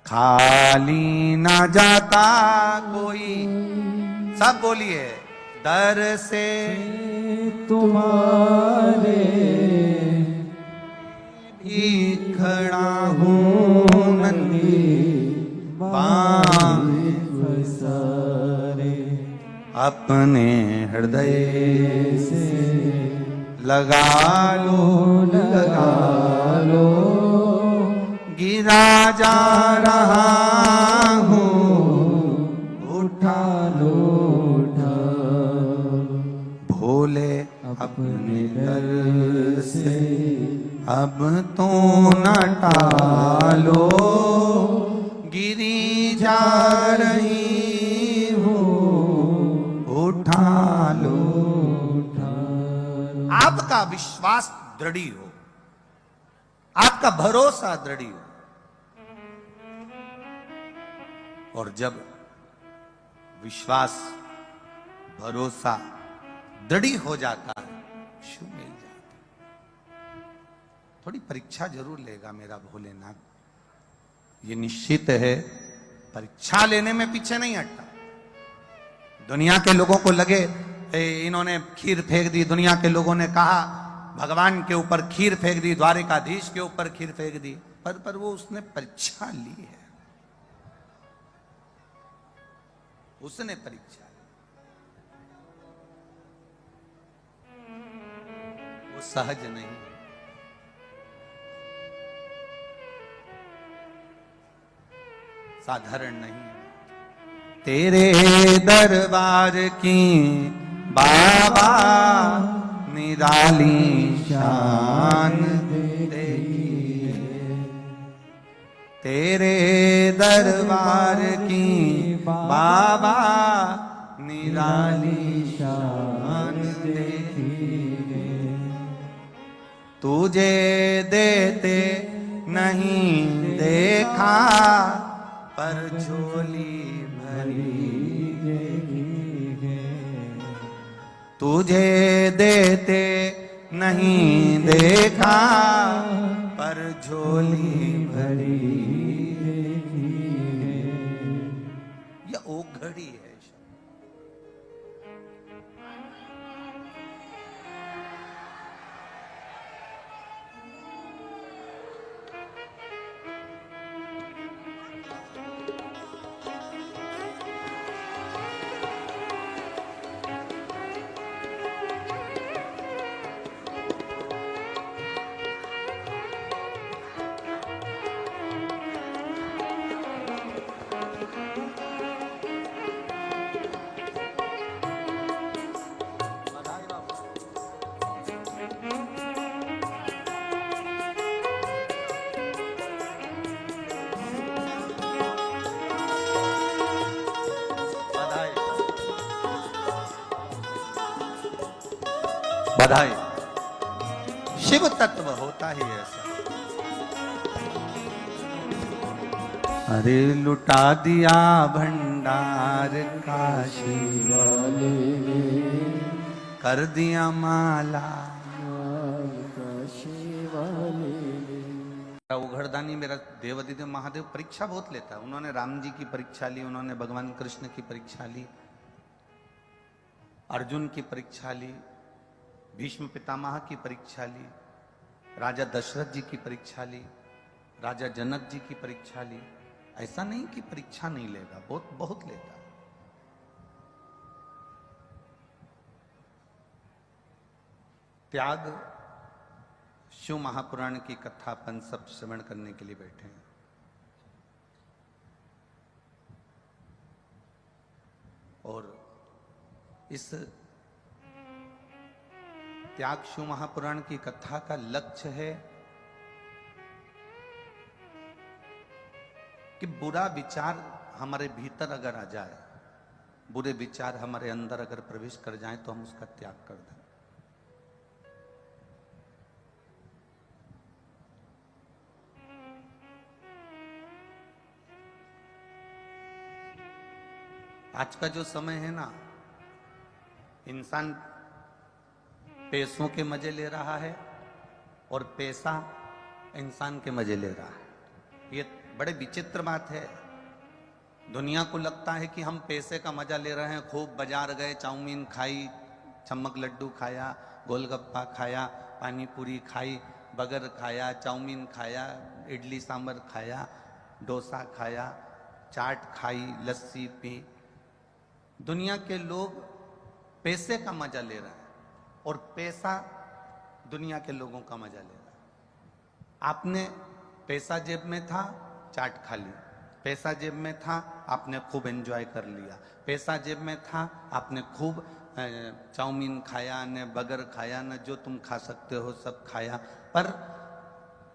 खाली ना जाता कोई, सब बोलिए, दर से तुम्हारे भी खड़ा हूं नंदी बाम अपने हृदय से लगा लो गिरा जा रहा हूँ, उठा लो भोले अपने दर से अब तो न टालो, गिरी जा रही हूँ, उठा लो। आपका विश्वास दृढ़ हो, आपका भरोसा दृढ़ हो, और जब विश्वास भरोसा दृढ़ हो जाता है, शिव मिल जाता है। थोड़ी परीक्षा जरूर लेगा मेरा भोलेनाथ, ये निश्चित है। परीक्षा लेने में पीछे नहीं हटता। दुनिया के लोगों को लगे इन्होंने खीर फेंक दी, दुनिया के लोगों ने कहा भगवान के ऊपर खीर फेंक दी, द्वारिकाधीश के ऊपर खीर फेंक दी, पर वो उसने परीक्षा ली है, उसने परीक्षा ली, वो सहज नहीं, साधारण नहीं है। तेरे दरबार की बाबा निराली शान तेरी, तेरे दरबार की बाबा निराली शान तेरी, तुझे देते नहीं देखा पर झोली भरी, तुझे देते नहीं देखा पर झोली भरी, यह ओ घड़ी है। बधाई। शिव तत्व होता ही ऐसा। अरे लुटा दिया भंडार काशी वाले, कर दिया माला काशी वाले। उघड़दानी मेरा देवाधिदेव महादेव परीक्षा बहुत लेता है। उन्होंने राम जी की परीक्षा ली, उन्होंने भगवान कृष्ण की परीक्षा ली, अर्जुन की परीक्षा ली, भीष्म पितामह की परीक्षा ली, राजा दशरथ जी की परीक्षा ली, राजा जनक जी की परीक्षा ली। ऐसा नहीं कि परीक्षा नहीं लेगा, बहुत बहुत लेगा। त्याग शिव महापुराण की कथा अपन सब श्रवण करने के लिए बैठे हैं। और इस त्याग शिव महापुराण की कथा का लक्ष्य है कि बुरा विचार हमारे भीतर अगर आ जाए, बुरे विचार हमारे अंदर अगर प्रवेश कर जाए तो हम उसका त्याग कर दें। आज का जो समय है ना, इंसान पैसों के मजे ले रहा है और पैसा इंसान के मजे ले रहा है। ये बड़े विचित्र बात है। दुनिया को लगता है कि हम पैसे का मजा ले रहे हैं, खूब बाजार गए, चाउमीन खाई, चम्मक लड्डू खाया, गोलगप्पा खाया, पानी पूरी खाई, बर्गर खाया, चाउमीन खाया, इडली सांभर खाया, डोसा खाया, चाट खाई, लस्सी पी। दुनिया के लोग पैसे का मजा ले रहे हैं और पैसा दुनिया के लोगों का मजा ले रहा है। आपने पैसा जेब में था, चाट खा ली, पैसा जेब में था, आपने खूब एंजॉय कर लिया, पैसा जेब में था, आपने खूब चाउमीन खाया, न बर्गर खाया, न जो तुम खा सकते हो सब खाया, पर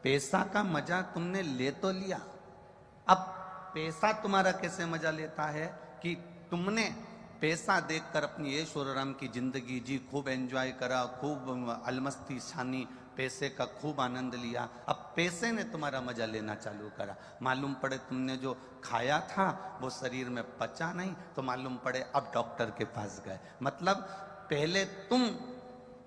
पैसा का मजा तुमने ले तो लिया। अब पैसा तुम्हारा कैसे मजा लेता है कि तुमने पैसा देखकर अपनी ऐशो आराम की जिंदगी जी, खूब एंजॉय करा, खूब अलमस्ती छानी, पैसे का खूब आनंद लिया। अब पैसे ने तुम्हारा मजा लेना चालू करा। मालूम पड़े तुमने जो खाया था वो शरीर में पचा नहीं, तो मालूम पड़े अब डॉक्टर के पास गए। मतलब पहले तुम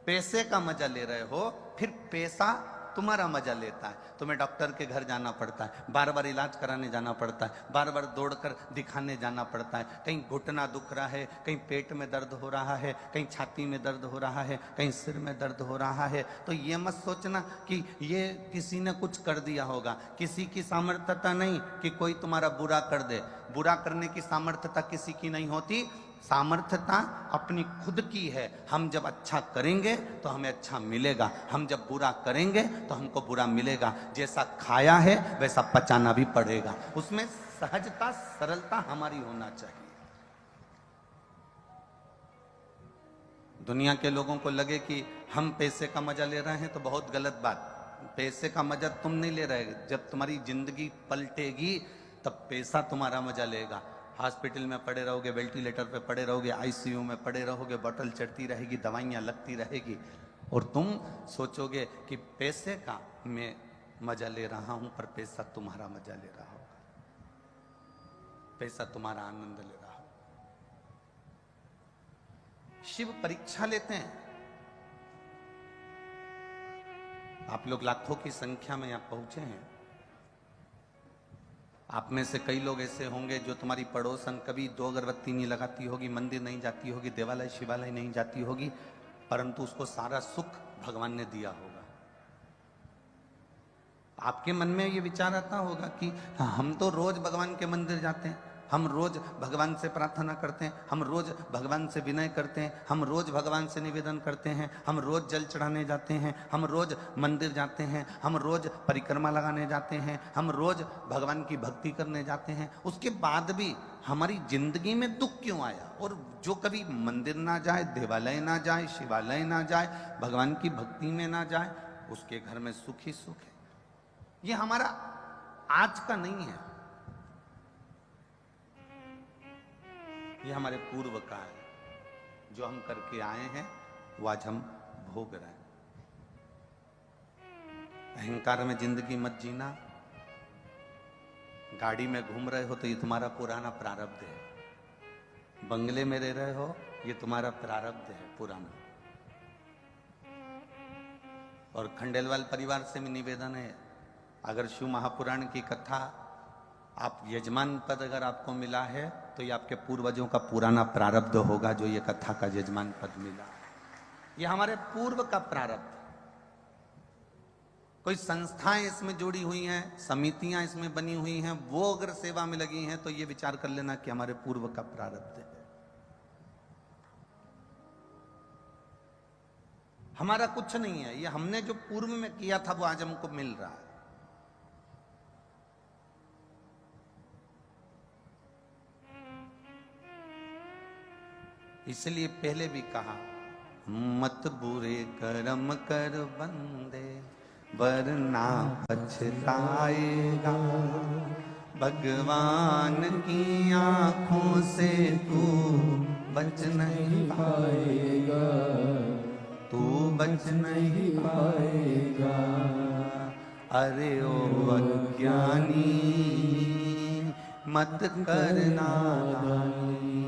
पैसे का मजा ले रहे हो, फिर पैसा तुम्हारा मजा लेता है। तुम्हें डॉक्टर के घर जाना पड़ता है, बार बार इलाज कराने जाना पड़ता है, बार बार दौड़कर दिखाने जाना पड़ता है। कहीं घुटना दुख रहा है, कहीं पेट में दर्द हो रहा है, कहीं छाती में दर्द हो रहा है, कहीं सिर में दर्द हो रहा है। तो ये मत सोचना कि ये किसी ने कुछ कर दिया होगा। किसी की सामर्थ्यता नहीं कि कोई तुम्हारा बुरा कर दे। बुरा करने की सामर्थ्यता किसी की नहीं होती। सामर्थ्यता अपनी खुद की है। हम जब अच्छा करेंगे तो हमें अच्छा मिलेगा, हम जब बुरा करेंगे तो हमको बुरा मिलेगा। जैसा खाया है वैसा पचाना भी पड़ेगा। उसमें सहजता, सरलता हमारी होना चाहिए। दुनिया के लोगों को लगे कि हम पैसे का मजा ले रहे हैं तो बहुत गलत बात। पैसे का मजा तुम नहीं ले रहे। जब तुम्हारी जिंदगी पलटेगी तब पैसा तुम्हारा मजा लेगा। हॉस्पिटल में पड़े रहोगे, वेंटिलेटर पे पड़े रहोगे, आईसीयू में पड़े रहोगे, बोतल चढ़ती रहेगी, दवाइयाँ लगती रहेगी, और तुम सोचोगे कि पैसे का मैं मजा ले रहा हूं, पर पैसा तुम्हारा मजा ले रहा होगा, पैसा तुम्हारा आनंद ले रहा होगा। शिव परीक्षा लेते हैं। आप लोग लाखों की संख्या में यहां पहुंचे हैं। आप में से कई लोग ऐसे होंगे जो तुम्हारी पड़ोसन कभी 2 अगरबत्ती नहीं लगाती होगी, मंदिर नहीं जाती होगी, देवालय शिवालय नहीं जाती होगी, परंतु उसको सारा सुख भगवान ने दिया होगा। आपके मन में ये विचार आता होगा कि हम तो रोज भगवान के मंदिर जाते हैं, हम रोज भगवान से प्रार्थना करते हैं, हम रोज भगवान से विनय करते हैं, हम रोज भगवान से निवेदन करते हैं, हम रोज जल चढ़ाने जाते हैं, हम रोज मंदिर जाते हैं, हम रोज परिक्रमा लगाने जाते हैं, हम रोज भगवान की भक्ति करने जाते हैं। उसके बाद भी हमारी जिंदगी में दुख क्यों आया? और जो कभी मंदिर ना जाए, देवालय ना जाए, शिवालय ना जाए, भगवान की भक्ति में ना जाए, उसके घर में सुख ही सुख है। ये हमारा आज का नहीं है, ये हमारे पूर्व का है। जो हम करके आए हैं वो आज हम भोग रहे हैं। अहंकार में जिंदगी मत जीना। गाड़ी में घूम रहे हो तो ये तुम्हारा पुराना प्रारब्ध है। बंगले में रह रहे हो, ये तुम्हारा प्रारब्ध है पुराना। और खंडेलवाल परिवार से भी निवेदन है, अगर शिव महापुराण की कथा आप यजमान पद अगर आपको मिला है तो ये आपके पूर्वजों का पुराना प्रारब्ध होगा, जो ये कथा का यजमान पद मिला। ये हमारे पूर्व का प्रारब्ध। कोई संस्थाएं इसमें जुड़ी हुई हैं, समितियां इसमें बनी हुई हैं, वो अगर सेवा में लगी हैं तो ये विचार कर लेना कि हमारे पूर्व का प्रारब्ध है। हमारा कुछ नहीं है, ये हमने जो पूर्व में किया था वो आज हमको मिल रहा है। इसलिए पहले भी कहा, मत बुरे कर्म कर बंदे वरना पछताएगा। भगवान की आंखों से तू बच नहीं पाएगा, तू बच नहीं पाएगा। अरे ओ अज्ञानी मत करना नादानी,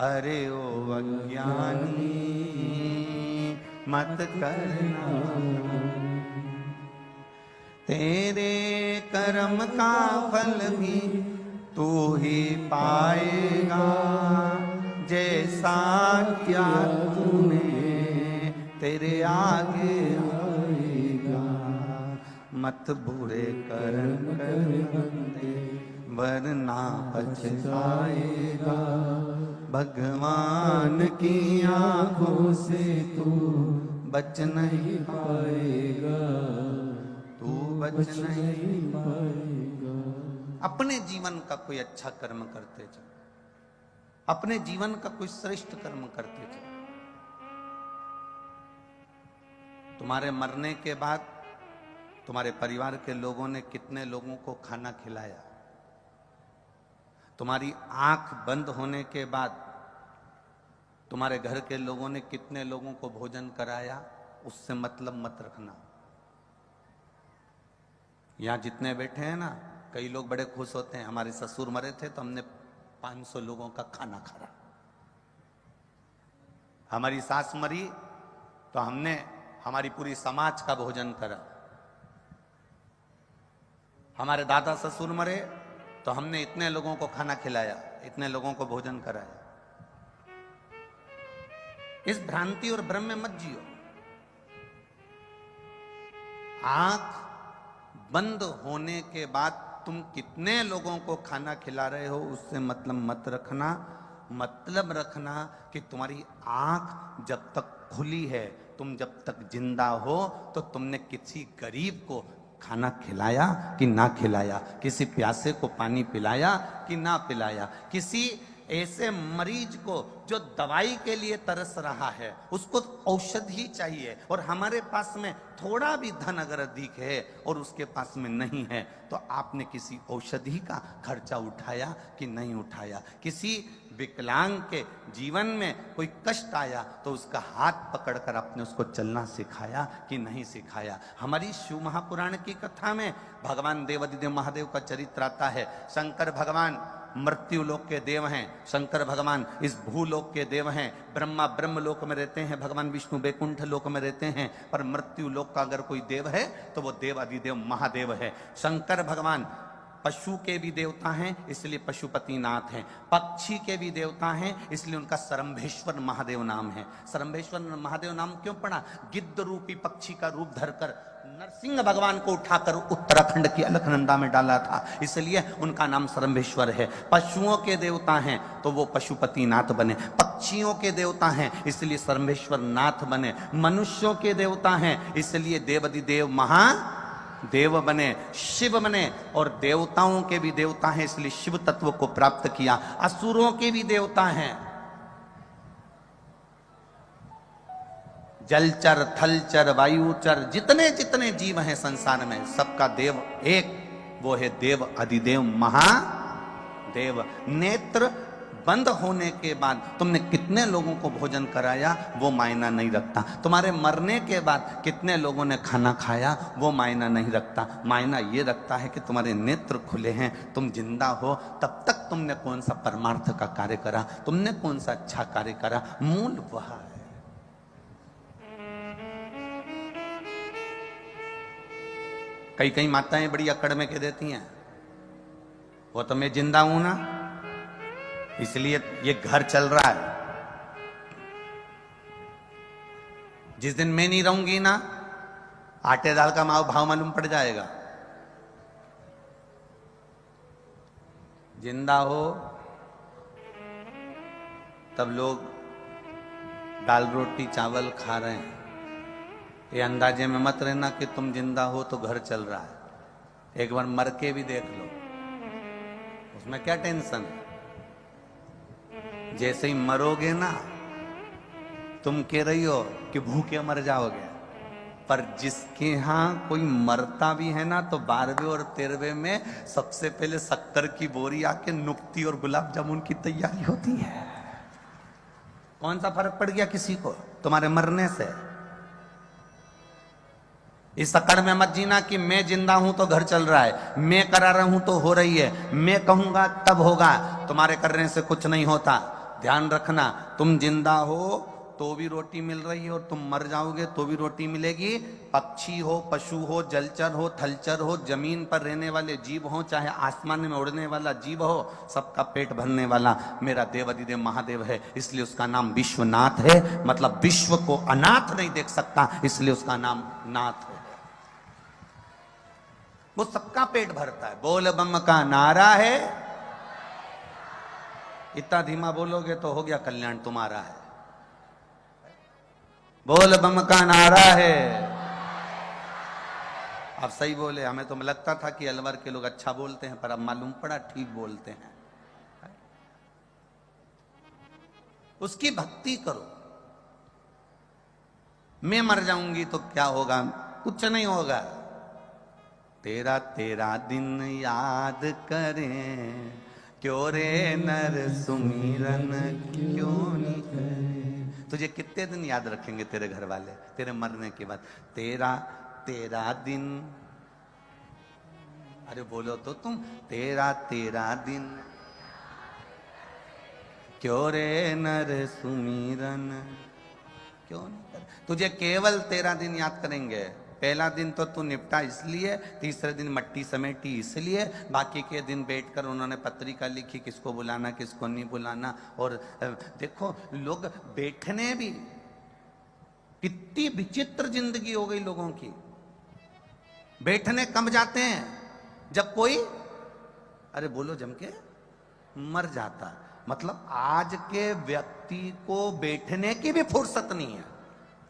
अरे ओ अज्ञानी मत करना। तेरे कर्म का फल भी तू ही पाएगा, जैसा किया तूने तेरे आगे आएगा। मत बुरे कर्म कर बंदे वरना पछताएगा। भगवान की आंखों से तू बच नहीं पाएगा, तू बच नहीं पाएगा। अपने जीवन का कोई अच्छा कर्म करते जाओ, अपने जीवन का कोई श्रेष्ठ कर्म करते जाओ। तुम्हारे मरने के बाद तुम्हारे परिवार के लोगों ने कितने लोगों को खाना खिलाया? तुम्हारी आंख बंद होने के बाद तुम्हारे घर के लोगों ने कितने लोगों को भोजन कराया? उससे मतलब मत रखना। यहां जितने बैठे हैं ना, कई लोग बड़े खुश होते हैं, हमारे ससुर मरे थे तो हमने 500 लोगों का खाना खाया। हमारी सास मरी तो हमने हमारी पूरी समाज का भोजन करा। हमारे दादा ससुर मरे तो हमने इतने लोगों को खाना खिलाया, इतने लोगों को भोजन कराया। इस भ्रांति और भ्रम में मत जियो। आंख बंद होने के बाद तुम कितने लोगों को खाना खिला रहे हो उससे मतलब मत रखना। मतलब रखना कि तुम्हारी आंख जब तक खुली है, तुम जब तक जिंदा हो, तो तुमने किसी गरीब को खाना खिलाया कि ना खिलाया, किसी प्यासे को पानी पिलाया कि ना पिलाया, किसी ऐसे मरीज को जो दवाई के लिए तरस रहा है उसको औषधि चाहिए, और हमारे पास में थोड़ा भी धन अगर अधिक है और उसके पास में नहीं है, तो आपने किसी औषधि का खर्चा उठाया कि नहीं उठाया। किसी विकलांग के जीवन में कोई कष्ट आया तो उसका हाथ पकड़कर आपने उसको चलना सिखाया कि नहीं सिखाया। हमारी शिव महापुराण की कथा में भगवान देवाधिदेव महादेव का चरित्र आता है। शंकर भगवान मृत्यु लोक के देव हैं, शंकर भगवान इस भूलोक के देव हैं, ब्रह्मा ब्रह्म लोक में रहते हैं, भगवान विष्णु बैकुंठ लोक में रहते हैं, पर मृत्यु लोक का अगर कोई देव है तो वो देव अधिदेव महादेव है। शंकर भगवान पशु के भी देवता हैं, इसलिए पशुपति नाथ हैं। पक्षी के भी देवता हैं, इसलिए उनका सरंभेश्वर महादेव नाम है। सरंभेश्वर महादेव नाम क्यों पड़ा? गिद्ध रूपी पक्षी का रूप धरकर नरसिंह भगवान को उठाकर उत्तराखंड की अलकनंदा में डाला था, इसलिए उनका नाम सरंभेश्वर है। पशुओं के देवता हैं तो वो पशुपति नाथ बने, पक्षियों के देवता हैं इसलिए सरंभेश्वर नाथ बने, मनुष्यों के देवता हैं इसलिए देवाधिदेव महादेव बने, शिव बने, और देवताओं के भी देवता हैं इसलिए शिव तत्व को प्राप्त किया। असुरों के भी देवता हैं, जलचर थलचर वायुचर जितने जितने जीव हैं संसार में सबका देव एक, वो है देव अधिदेव महादेव। नेत्र बंद होने के बाद तुमने कितने लोगों को भोजन कराया वो मायना नहीं रखता। तुम्हारे मरने के बाद कितने लोगों ने खाना खाया वो मायना नहीं रखता। मायना ये रखता है कि तुम्हारे नेत्र खुले हैं, तुम जिंदा हो, तब तक तुमने कौन सा परमार्थ का कार्य करा, तुमने कौन सा अच्छा कार्य करा, मूल वह है। कई कई माताएं बड़ी अकड़ में कह देती हैं, वो तो मैं जिंदा हूं ना इसलिए ये घर चल रहा है, जिस दिन मैं नहीं रहूंगी ना आटे दाल का भाव मालूम पड़ जाएगा। जिंदा हो तब लोग दाल रोटी चावल खा रहे हैं, ये अंदाजे में मत रहना कि तुम जिंदा हो तो घर चल रहा है। एक बार मर के भी देख लो, उसमें क्या टेंशन है। जैसे ही मरोगे ना, तुम कह रही हो कि भूखे मर जाओगे, पर जिसके यहां कोई मरता भी है ना तो 12वें और 13वें में सबसे पहले शक्कर की बोरी आके नुक्ती और गुलाब जामुन की तैयारी होती है। कौन सा फर्क पड़ गया किसी को तुम्हारे मरने से? इस अकड़ में मत जीना कि मैं जिंदा हूं तो घर चल रहा है, मैं करा रहा हूं तो हो रही है, मैं कहूंगा तब होगा। तुम्हारे करने से कुछ नहीं होता। ध्यान रखना, तुम जिंदा हो तो भी रोटी मिल रही है और तुम मर जाओगे तो भी रोटी मिलेगी। पक्षी हो, पशु हो, जलचर हो, थलचर हो, जमीन पर रहने वाले जीव हो, चाहे आसमान में उड़ने वाला जीव हो, सबका पेट भरने वाला मेरा देव अधिदेव महादेव है, इसलिए उसका नाम विश्वनाथ है। मतलब विश्व को अनाथ नहीं देख सकता, इसलिए उसका नाम नाथ है। वो सबका पेट भरता है। बोल बम का नारा है, इतना धीमा बोलोगे तो हो गया कल्याण तुम्हारा है। बोल बम का नारा है। अब सही बोले, हमें तो लगता था कि अलवर के लोग अच्छा बोलते हैं, पर अब मालूम पड़ा ठीक बोलते हैं। उसकी भक्ति करो। मैं मर जाऊंगी तो क्या होगा? कुछ नहीं होगा। तेरा तेरा दिन याद करें, क्यों रे नर सुमिरन क्यों नहीं करें। तुझे कितने दिन याद रखेंगे तेरे घर वाले तेरे मरने के बाद? तेरा तेरा दिन, अरे बोलो तो तुम, तेरा तेरा दिन क्यों रे नर सुमिरन क्यों नहीं कर, तुझे केवल 13 दिन याद करेंगे। पहला दिन तो तू निपटा इसलिए, तीसरे दिन मट्टी समेटी इसलिए, बाकी के दिन बैठकर उन्होंने पत्रिका लिखी किसको बुलाना किसको नहीं बुलाना। और देखो लोग बैठने भी, कितनी विचित्र जिंदगी हो गई लोगों की। बैठने कब जाते हैं, जब कोई, अरे बोलो जम के, मर जाता। मतलब आज के व्यक्ति को बैठने की भी फुर्सत नहीं है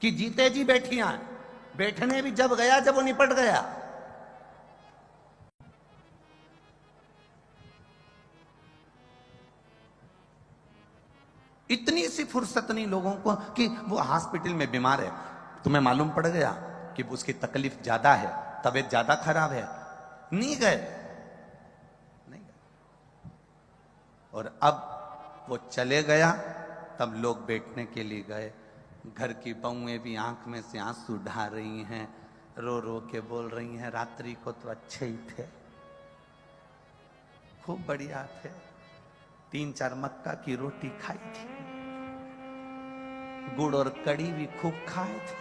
कि जीते जी बैठिया, बैठने भी जब गया जब वो निपट गया। इतनी सी फुर्सत नहीं लोगों को कि वो हॉस्पिटल में बीमार है, तुम्हें मालूम पड़ गया कि उसकी तकलीफ ज्यादा है, तबीयत ज्यादा खराब है, नहीं गए, नहीं गए। और अब वो चले गया, तब लोग बैठने के लिए गए। घर की बहुएं भी आंख में से आंसू ढा रही हैं, रो रो के बोल रही हैं रात्रि को तो अच्छे ही थे, खूब बढ़िया थे, 3-4 मक्का की रोटी खाई थी, गुड़ और कड़ी भी खूब खाए थे,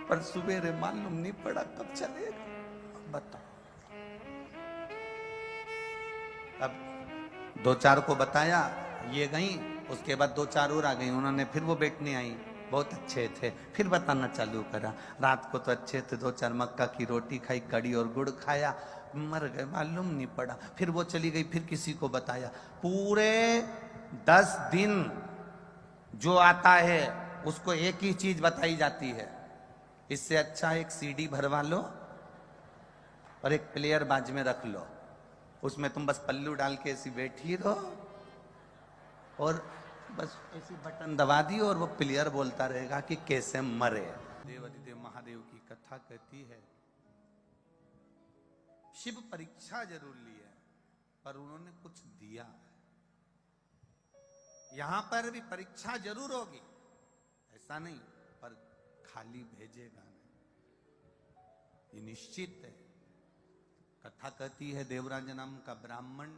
पर सुबेरे मालूम नहीं पड़ा कब चलेगा। बताओ। अब 2-4 को बताया, ये गई, उसके बाद 2-4 और आ गई, उन्होंने फिर वो बैठने आई, बहुत अच्छे थे, फिर बताना चालू करा, रात को तो अच्छे थे, 2-4 मक्का की रोटी खाई, कड़ी और गुड़ खाया, मर गए, मालूम नहीं पड़ा। फिर वो चली गई, फिर किसी को बताया, पूरे 10 दिन जो आता है उसको एक ही चीज बताई जाती है, इससे अच्छा एक सीडी भरवा लो और एक प्लेयर बाज में रख लो, उसमें तुम बस पल्लू डाल के ऐसी बैठी रहो और बस ऐसी बटन दबा दी और वो प्लेयर बोलता रहेगा कि कैसे मरे। देवादिदेव महादेव की कथा कहती है, शिव परीक्षा जरूर ली है पर उन्होंने कुछ दिया। यहां पर भी परीक्षा जरूर होगी, ऐसा नहीं, पर खाली भेजेगा नहीं, ये निश्चित है। कथा कहती है, देवराज नाम का ब्राह्मण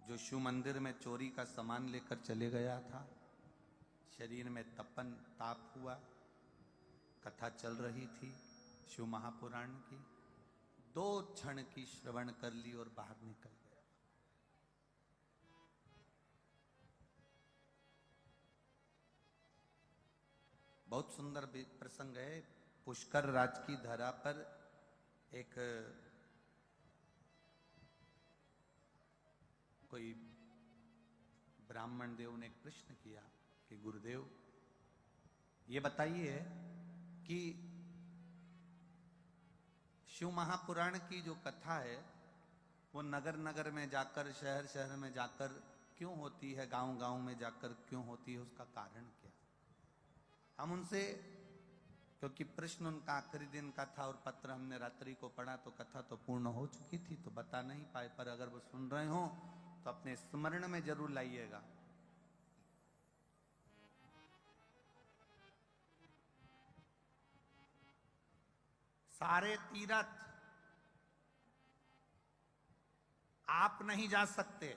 जो शिव मंदिर में चोरी का सामान लेकर चले गया था, शरीर में तपन ताप हुआ, कथा चल रही थी शिव महापुराण की, 2 क्षण की श्रवण कर ली और बाहर निकल गया। बहुत सुंदर प्रसंग है। पुष्कर राज की धरा पर एक कोई ब्राह्मण देव ने एक प्रश्न किया कि गुरुदेव ये बताइए कि शिव महापुराण की जो कथा है वो नगर नगर में जाकर, शहर शहर में जाकर क्यों होती है, गांव गांव में जाकर क्यों होती है, उसका कारण क्या। हम उनसे, क्योंकि प्रश्न उनका आखिरी दिन का था और पत्र हमने रात्रि को पढ़ा तो कथा तो पूर्ण हो चुकी थी तो बता नहीं पाए, पर अगर वो सुन रहे हो तो अपने स्मरण में जरूर लाइएगा। सारे तीर्थ आप नहीं जा सकते,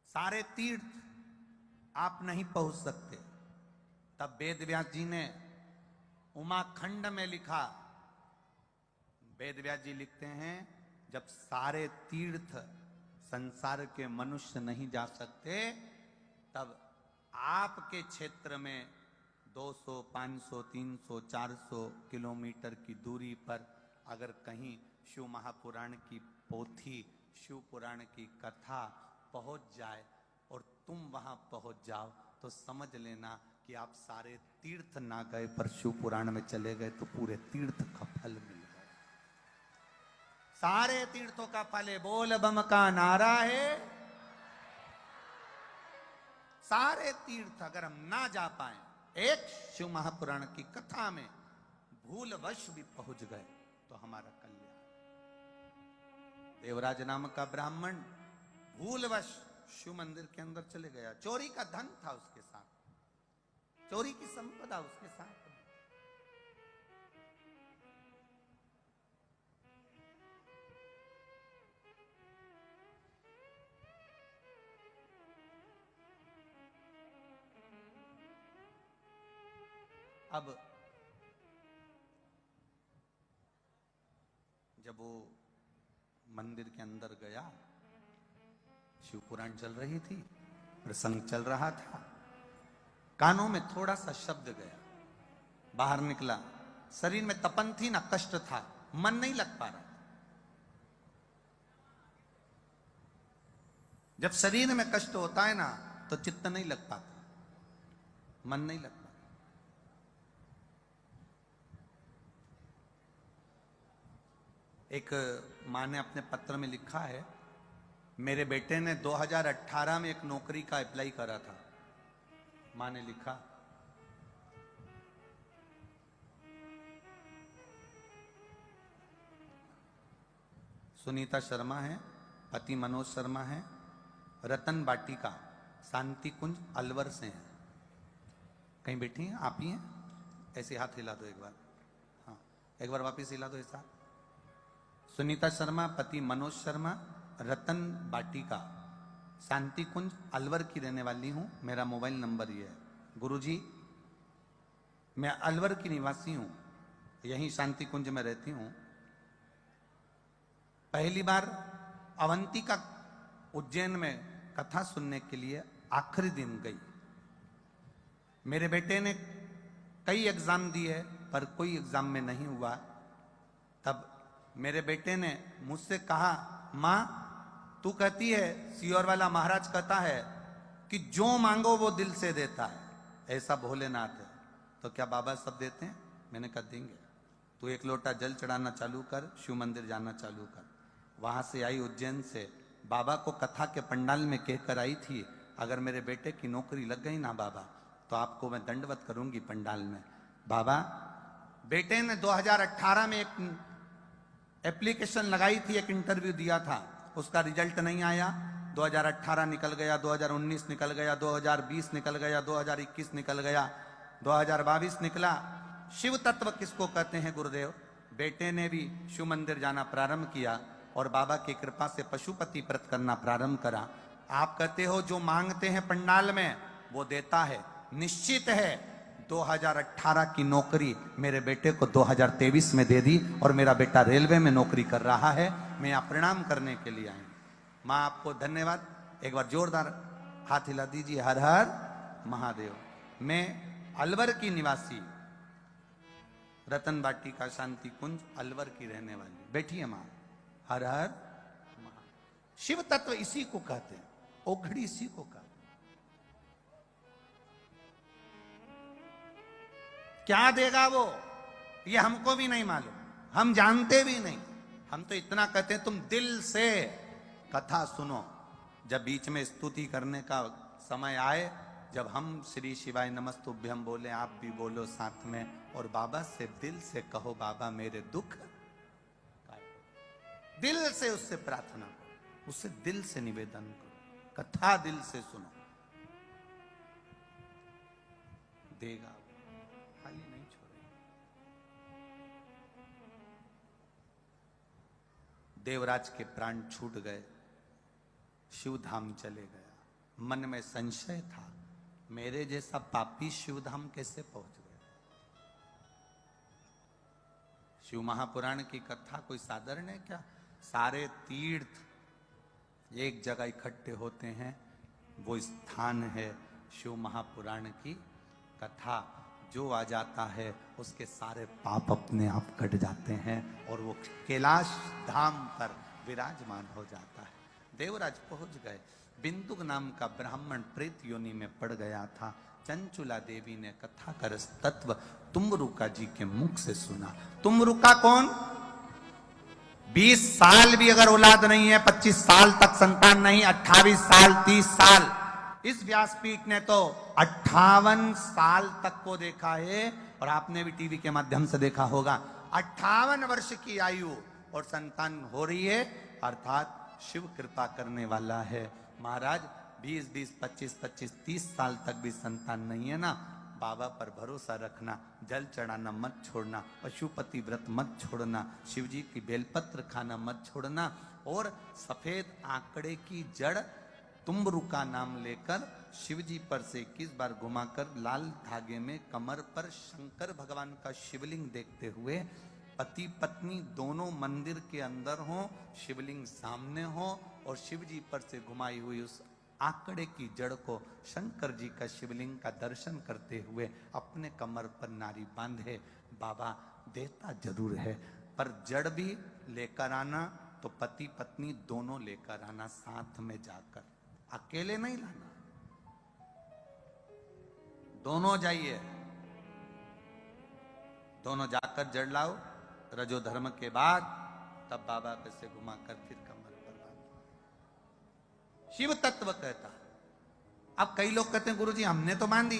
सारे तीर्थ आप नहीं पहुंच सकते। तब वेद व्यास जी ने उमाखंड में लिखा, वेद व्यास जी लिखते हैं, जब सारे तीर्थ संसार के मनुष्य नहीं जा सकते तब आपके क्षेत्र में 200, 500, 300, 400 किलोमीटर की दूरी पर अगर कहीं शिव महापुराण की पोथी, शिव पुराण की कथा पहुंच जाए और तुम वहां पहुंच जाओ तो समझ लेना कि आप सारे तीर्थ ना गए पर शिव पुराण में चले गए तो पूरे तीर्थ का फल मिल गया। सारे तीर्थों का फल है, बोल बम का नारा है। सारे तीर्थ अगर हम ना जा पाए, एक शिव महापुराण की कथा में भूलवश भी पहुंच गए तो हमारा कल्याण। देवराज नाम का ब्राह्मण भूलवश शिव मंदिर के अंदर चले गया, चोरी का धन था उसके साथ, चोरी की संपदा उसके साथ। अब जब वो मंदिर के अंदर गया, शिव पुराण चल रही थी, प्रसंग चल रहा था, कानों में थोड़ा सा शब्द गया, बाहर निकला, शरीर में तपन थी ना, कष्ट था, मन नहीं लग पा रहा। जब शरीर में कष्ट होता है ना तो चित्त नहीं लग पाता, मन नहीं लग पाता। एक माँ ने अपने पत्र में लिखा है, मेरे बेटे ने 2018 में एक नौकरी का अप्लाई करा था। माँ ने लिखा, सुनीता शर्मा है, पति मनोज शर्मा है, रतन बाटिका, शांति कुंज अलवर से हैं। कहीं बैठी हैं? आप ही हैं? ऐसे हाथ हिला दो एक बार। हाँ, एक बार वापिस हिला दो ऐसा। सुनीता शर्मा, पति मनोज शर्मा, रतन बाटिका, शांति कुंज अलवर की रहने वाली हूं। मेरा मोबाइल नंबर ये है। गुरुजी, मैं अलवर की निवासी हूं, यहीं शांति कुंज में रहती हूं। पहली बार अवंतिका उज्जैन में कथा सुनने के लिए आखिरी दिन गई। मेरे बेटे ने कई एग्जाम दिए पर कोई एग्जाम में नहीं हुआ। तब मेरे बेटे ने मुझसे कहा, मां तू कहती है, सियोर वाला महाराज कहता है कि जो मांगो वो दिल से देता है, ऐसा भोलेनाथ है, तो क्या बाबा सब देते हैं? मैंने कहा देंगे। तू एक लोटा जल चढ़ाना चालू कर, शिव मंदिर जाना चालू कर। वहां से आई उज्जैन से, बाबा को कथा के पंडाल में कहकर आई थी, अगर मेरे बेटे की नौकरी लग गई ना बाबा, तो आपको मैं दंडवत करूंगी पंडाल में। बाबा, बेटे ने 2018 में एक एप्लीकेशन लगाई थी, एक इंटरव्यू दिया था, उसका रिजल्ट नहीं आया। 2018 निकल गया, 2019 निकल गया, 2020 निकल गया, 2021 निकल गया, 2022 निकला। शिव तत्व किसको कहते हैं गुरुदेव? बेटे ने भी शिव मंदिर जाना प्रारंभ किया और बाबा की कृपा से पशुपति व्रत करना प्रारंभ करा। आप कहते हो जो मांगते हैं पंडाल में वो देता है। निश्चित है 2018 की नौकरी मेरे बेटे को 2023 में दे दी और मेरा बेटा रेलवे में नौकरी कर रहा है। मैं यहाँ प्रणाम करने के लिए आई। माँ आपको धन्यवाद। एक बार जोरदार हाथ हिला दीजिए। हर हर महादेव। मैं अलवर की निवासी, रतन बाटिका, शांति कुंज अलवर की रहने वाली। बैठिए माँ। हर हर महादेव। शिव तत्व इसी को कहते हैं, ओखड़ी इसी को कहते हैं। क्या देगा वो, ये हमको भी नहीं मालूम, हम जानते भी नहीं। हम तो इतना कहते हैं तुम दिल से कथा सुनो। जब बीच में स्तुति करने का समय आए, जब हम श्री शिवाय नमस्तुभ्यम बोले, आप भी बोलो साथ में, और बाबा से दिल से कहो, बाबा मेरे दुख, दिल से उससे प्रार्थना करो, उससे दिल से निवेदन करो, कथा दिल से सुनो, देगा, खाली नहीं छोड़ेगा। देवराज के प्राण छूट गए, शिवधाम चले गया। मन में संशय था, मेरे जैसा पापी शिवधाम कैसे पहुंच गया? शिव महापुराण की कथा कोई साधारण है क्या? सारे तीर्थ एक जगह इकट्ठे होते हैं, वो स्थान है शिव महापुराण की कथा। जो आ जाता है उसके सारे पाप अपने आप कट जाते हैं और वो कैलाश धाम पर विराजमान हो जाता है। देवराज पहुंच गए। बिंदुक नाम का ब्राह्मण प्रेत योनि में पड़ गया था। चंचुला देवी ने कथा का रस तत्व तुमरुका जी के मुख से सुना। तुमरुका कौन? 20 साल भी अगर औलाद नहीं है, 25 साल तक संतान नहीं, 28 साल, 30 साल, इस व्यासपीठ ने तो 58 साल तक को देखा है। और आपने भी टीवी के माध्यम से देखा होगा, 58 वर्ष की आयु और संतान हो रही है, अर्थात शिव कृपा करने वाला है। महाराज 20, 25, 30 साल तक भी संतान नहीं है ना, बाबा पर भरोसा रखना, जल चढ़ाना मत छोड़ना, पशुपति व्रत मत छोड़ना, शिव जी की बेलपत्र खाना मत छोड़ना, और सफेद आंकड़े की जड़ तुमरुका नाम लेकर शिव जी पर से 21 बार घुमाकर लाल धागे में कमर पर शंकर भगवान का शिवलिंग देखते हुए पति पत्नी दोनों मंदिर के अंदर हो, शिवलिंग सामने हो और शिव जी पर से घुमाई हुई उस आंकड़े की जड़ को शंकर जी का शिवलिंग का दर्शन करते हुए अपने कमर पर नारी बांधे। बाबा देता जरूर है, पर जड़ भी लेकर आना तो पति पत्नी दोनों लेकर आना, साथ में जाकर, अकेले नहीं लाना, दोनों जाइए, दोनों जाकर जड़ लाओ। रजो धर्म के बाद तब बाबा पे से घुमाकर फिर कमर पर बांधो। शिव तत्व कहता। अब कई लोग कहते हैं गुरुजी हमने तो बांधी,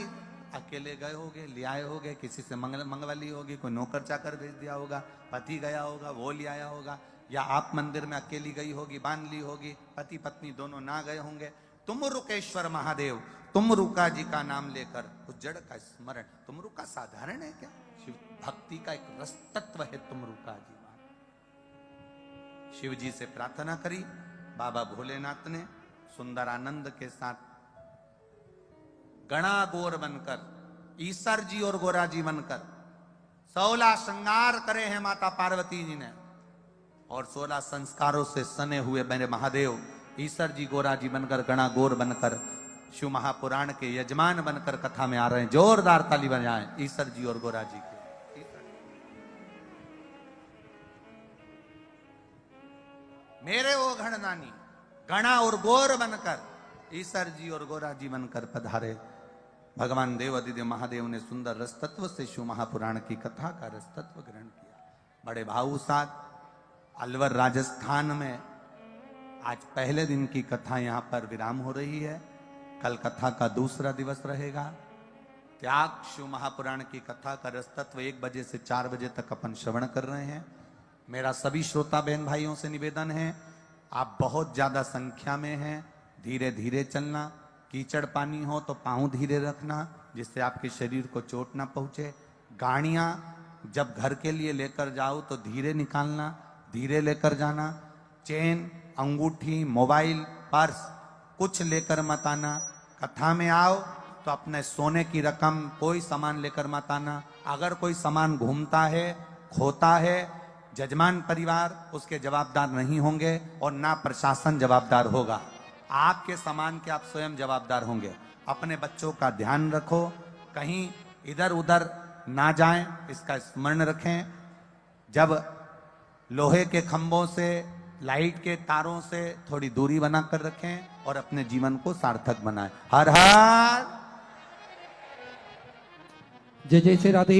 अकेले गए होगे, ले आए होगे, किसी से मंगवा ली होगी, कोई नौकर चाकर भेज दिया होगा, पति गया होगा वो ले आया होगा, या आप मंदिर में अकेली गई होगी, बांध ली होगी, पति पत्नी दोनों ना गए होंगे। तुम रुकेश्वर महादेव, तुम रुका जी का नाम लेकर उस जड़ का स्मरण। तुम रुका साधारण है क्या? शिव भक्ति का एक रस तत्व है तुम रुका जी। शिव जी से प्रार्थना करी। बाबा भोलेनाथ ने सुंदर आनंद के साथ गणा गोर बनकर, ईसर जी और गोरा जी बनकर 16 श्रृंगार करे हैं माता पार्वती जी ने, और 16 संस्कारों से सने हुए मेरे महादेव ईसर जी गोरा जी बनकर, गणा गोर बनकर शिव महापुराण के यजमान बनकर कथा में आ रहे हैं। जोरदार ताली बजाएं ईसर जी और गोरा जी के। मेरे वो घड़नानी गणा और गोर बनकर ईसर जी और गोरा जी बनकर पधारे। भगवान देव अधिदेव महादेव ने सुंदर रस तत्व से शिव महापुराण की कथा का रस तत्व ग्रहण किया। बड़े भाव साथ अलवर राजस्थान में आज पहले दिन की कथा यहां पर विराम हो रही है। कल कथा का दूसरा दिवस रहेगा। त्याग शिव महापुराण की कथा का रस तत्व 1 बजे से 4 बजे तक अपन श्रवण कर रहे हैं। मेरा सभी श्रोता बहन भाइयों से निवेदन है, आप बहुत ज्यादा संख्या में हैं, धीरे धीरे चलना। कीचड़ पानी हो तो पांव धीरे रखना, जिससे आपके शरीर को चोट ना पहुंचे। गाड़ियां जब घर के लिए लेकर जाओ तो धीरे निकालना, धीरे लेकर जाना। चेन, अंगूठी, मोबाइल, पर्स कुछ लेकर मत आना। कथा में आओ तो अपने सोने की रकम, कोई सामान लेकर मत आना। अगर कोई सामान घूमता है, खोता है, जजमान परिवार उसके जवाबदार नहीं होंगे और ना प्रशासन जवाबदार होगा। आपके सामान के आप स्वयं जवाबदार होंगे। अपने बच्चों का ध्यान रखो, कहीं इधर उधर ना जाएं, इसका स्मरण रखें। जब लोहे के खंभों से, लाइट के तारों से थोड़ी दूरी बनाकर रखें और अपने जीवन को सार्थक बनाएं। हर हर जय जय श्री राधे।